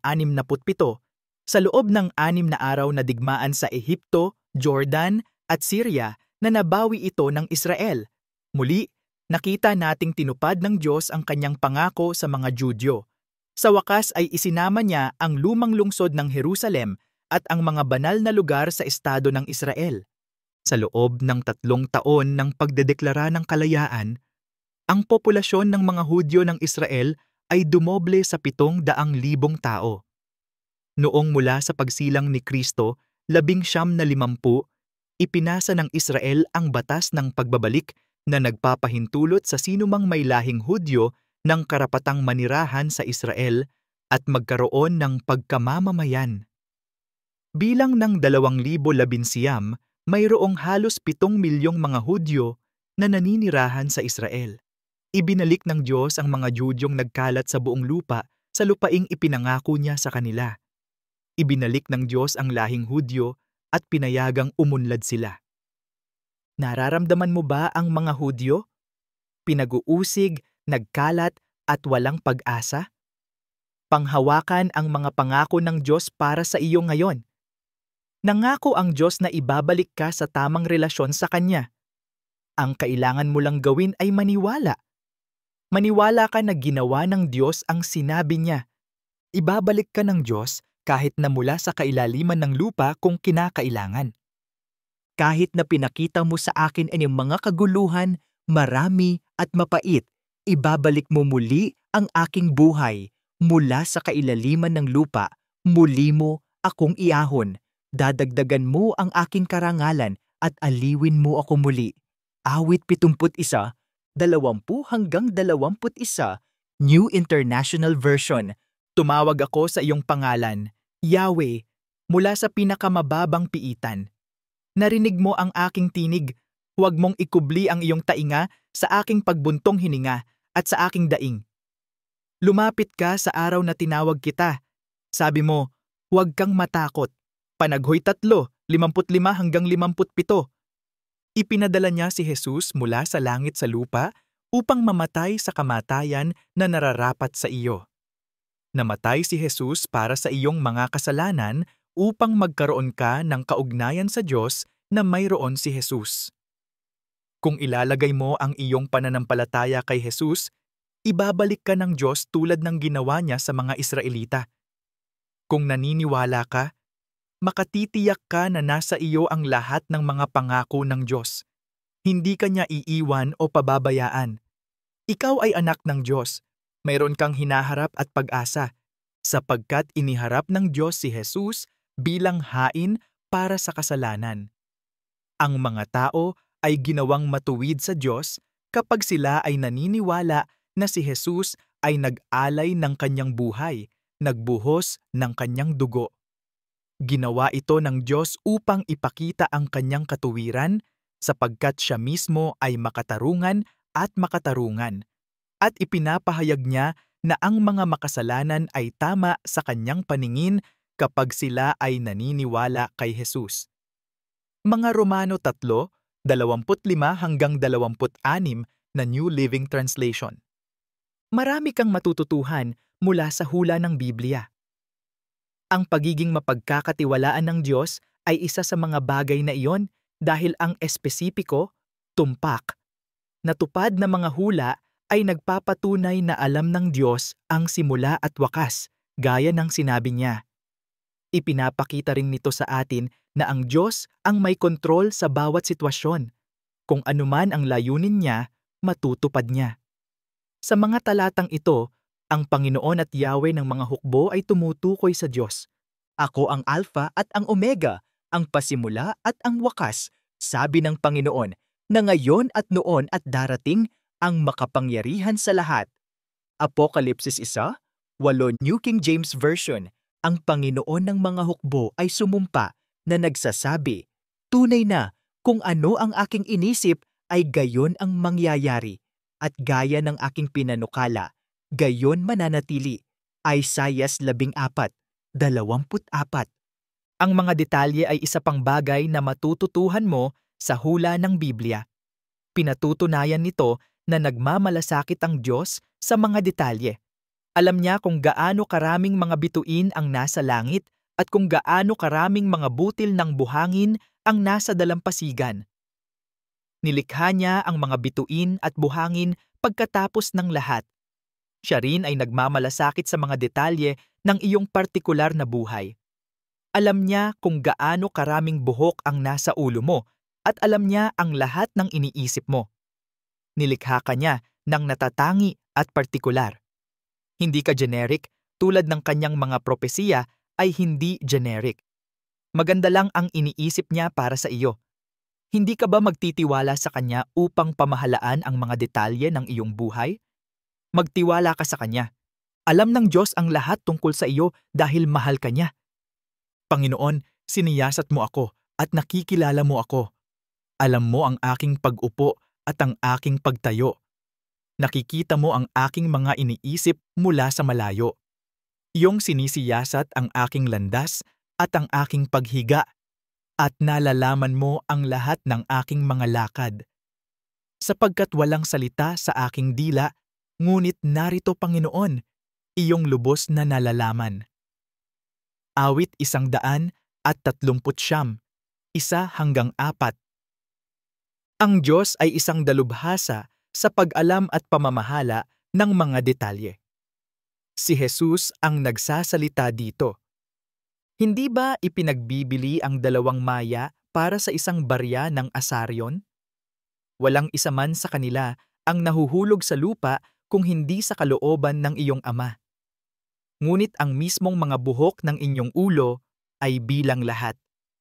sa loob ng 6 na araw na digmaan sa Ehipto, Jordan at Syria na nabawi ito ng Israel. Muli, nakita nating tinupad ng Diyos ang kanyang pangako sa mga Judyo. Sa wakas ay isinama niya ang lumang lungsod ng Jerusalem at ang mga banal na lugar sa estado ng Israel. Sa loob ng 3 taon ng pagdedeklara ng kalayaan, ang populasyon ng mga Hudyo ng Israel ay dumoble sa 700,000 tao. Noong mula sa pagsilang ni Kristo, 1950, ipinasa ng Israel ang batas ng pagbabalik na nagpapahintulot sa sinumang may lahing Hudyo ng karapatang manirahan sa Israel at magkaroon ng pagkamamamayan. Bilang ng 2019, mayroong halos 7 milyong mga Hudyo na naninirahan sa Israel. Ibinalik ng Diyos ang mga Judyong nagkalat sa buong lupa sa lupaing ipinangako niya sa kanila. Ibinalik ng Diyos ang lahing Hudyo at pinayagang umunlad sila. Nararamdaman mo ba ang mga Hudyo? Pinag-uusig, nagkalat at walang pag-asa? Panghawakan ang mga pangako ng Diyos para sa iyo ngayon. Nangako ang Diyos na ibabalik ka sa tamang relasyon sa Kanya. Ang kailangan mo lang gawin ay maniwala. Maniwala ka na ginawa ng Diyos ang sinabi niya. Ibabalik ka ng Diyos kahit na mula sa kailaliman ng lupa kung kinakailangan. Kahit na pinakita mo sa akin ang iyong mga kaguluhan, marami at mapait, ibabalik mo muli ang aking buhay. Mula sa kailaliman ng lupa, muli mo akong iahon. Dadagdagan mo ang aking karangalan at aliwin mo ako muli. Awit 71, 20-21, New International Version. Tumawag ako sa iyong pangalan, Yahweh, mula sa pinakamababang piitan. Narinig mo ang aking tinig, huwag mong ikubli ang iyong tainga sa aking pagbuntong hininga at sa aking daing. Lumapit ka sa araw na tinawag kita. Sabi mo, huwag kang matakot. Panaghoy 3:55-57. Ipinadala niya si Jesus mula sa langit sa lupa upang mamatay sa kamatayan na nararapat sa iyo. Namatay si Jesus para sa iyong mga kasalanan upang magkaroon ka ng kaugnayan sa Diyos na mayroon si Jesus. Kung ilalagay mo ang iyong pananampalataya kay Jesus, ibabalik ka ng Diyos tulad ng ginawa niya sa mga Israelita. Kung naniniwala ka, makatitiyak ka na nasa iyo ang lahat ng mga pangako ng Diyos. Hindi ka niya iiwan o pababayaan. Ikaw ay anak ng Diyos. Mayroon kang hinaharap at pag-asa, sapagkat iniharap ng Diyos si Jesus bilang hain para sa kasalanan. Ang mga tao ay ginawang matuwid sa Diyos kapag sila ay naniniwala na si Jesus ay nag-alay ng kanyang buhay, nagbuhos ng kanyang dugo. Ginawa ito ng Diyos upang ipakita ang kanyang katuwiran, sapagkat siya mismo ay makatarungan at makatarungan. At ipinapahayag niya na ang mga makasalanan ay tama sa kanyang paningin kapag sila ay naniniwala kay Jesus. Mga Romano 3:25-26 na New Living Translation. Marami kang matututuhan mula sa hula ng Biblia. Ang pagiging mapagkakatiwalaan ng Diyos ay isa sa mga bagay na iyon dahil ang espesipiko, tumpak, natupad na mga hula ay nagpapatunay na alam ng Diyos ang simula at wakas, gaya ng sinabi niya. Ipinapakita rin nito sa atin na ang Diyos ang may kontrol sa bawat sitwasyon. Kung anuman ang layunin niya, matutupad niya. Sa mga talatang ito, ang Panginoon at Yahweh ng mga hukbo ay tumutukoy sa Diyos. Ako ang Alpha at ang Omega, ang pasimula at ang wakas, sabi ng Panginoon, na ngayon at noon at darating ang makapangyarihan sa lahat. Apokalipsis 1:8 New King James Version. Ang Panginoon ng mga hukbo ay sumumpa na nagsasabi, tunay na kung ano ang aking inisip ay gayon ang mangyayari, at gaya ng aking pinanukala, gayon mananatili. Isaias 14:24. Ang mga detalye ay isa pang bagay na matututuhan mo sa hula ng Biblia. Pinatutunayan nito na nagmamalasakit ang Diyos sa mga detalye. Alam niya kung gaano karaming mga bituin ang nasa langit at kung gaano karaming mga butil ng buhangin ang nasa dalampasigan. Nilikha niya ang mga bituin at buhangin pagkatapos ng lahat. Siya rin ay nagmamalasakit sa mga detalye ng iyong partikular na buhay. Alam niya kung gaano karaming buhok ang nasa ulo mo at alam niya ang lahat ng iniisip mo. Nilikha ka niya ng natatangi at partikular. Hindi ka generic, tulad ng kanyang mga propesiya ay hindi generic. Maganda lang ang iniisip niya para sa iyo. Hindi ka ba magtitiwala sa kanya upang pamahalaan ang mga detalye ng iyong buhay? Magtiwala ka sa kanya. Alam ng Diyos ang lahat tungkol sa iyo dahil mahal ka niya. Panginoon, siniyasat mo ako at nakikilala mo ako. Alam mo ang aking pag-upo at ang aking pagtayo. Nakikita mo ang aking mga iniisip mula sa malayo. Iyong sinisiyasat ang aking landas at ang aking paghiga, at nalalaman mo ang lahat ng aking mga lakad. Sapagkat walang salita sa aking dila, ngunit narito, Panginoon, iyong lubos na nalalaman. Awit 139, 1-4. Ang Diyos ay isang dalubhasa sa pag-alam at pamamahala ng mga detalye. Si Jesus ang nagsasalita dito. Hindi ba ipinagbibili ang 2 maya para sa isang barya ng asaryon? Walang isa man sa kanila ang nahuhulog sa lupa kung hindi sa kalooban ng iyong ama. Ngunit ang mismong mga buhok ng inyong ulo ay bilang lahat.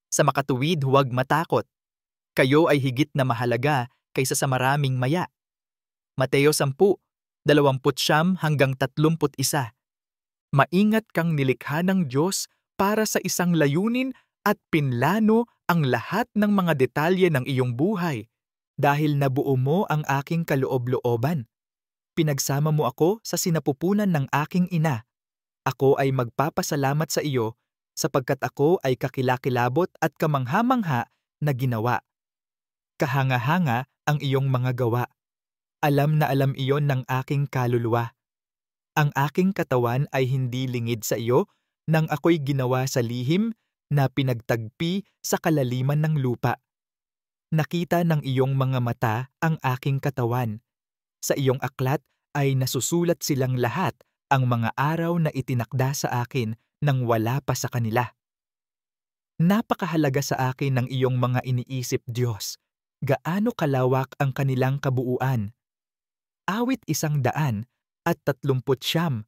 Sa makatuwid, huwag matakot. Kayo ay higit na mahalaga kaysa sa maraming maya. Mateo 10:29-31. Maingat kang nilikha ng Diyos para sa isang layunin at pinlano ang lahat ng mga detalye ng iyong buhay dahil nabuo mo ang aking kaloob-looban. Pinagsama mo ako sa sinapupunan ng aking ina. Ako ay magpapasalamat sa iyo sapagkat ako ay kakilakilabot at kamangha-mangha na ginawa. Kahanga-hanga ang iyong mga gawa. Alam na alam iyon ng aking kaluluwa. Ang aking katawan ay hindi lingid sa iyo nang ako'y ginawa sa lihim na pinagtagpi sa kalaliman ng lupa. Nakita ng iyong mga mata ang aking katawan. Sa iyong aklat ay nasusulat silang lahat ang mga araw na itinakda sa akin nang wala pa sa kanila. Napakahalaga sa akin ng iyong mga iniisip, Diyos. Gaano kalawak ang kanilang kabuuan. Awit 139, 13-17.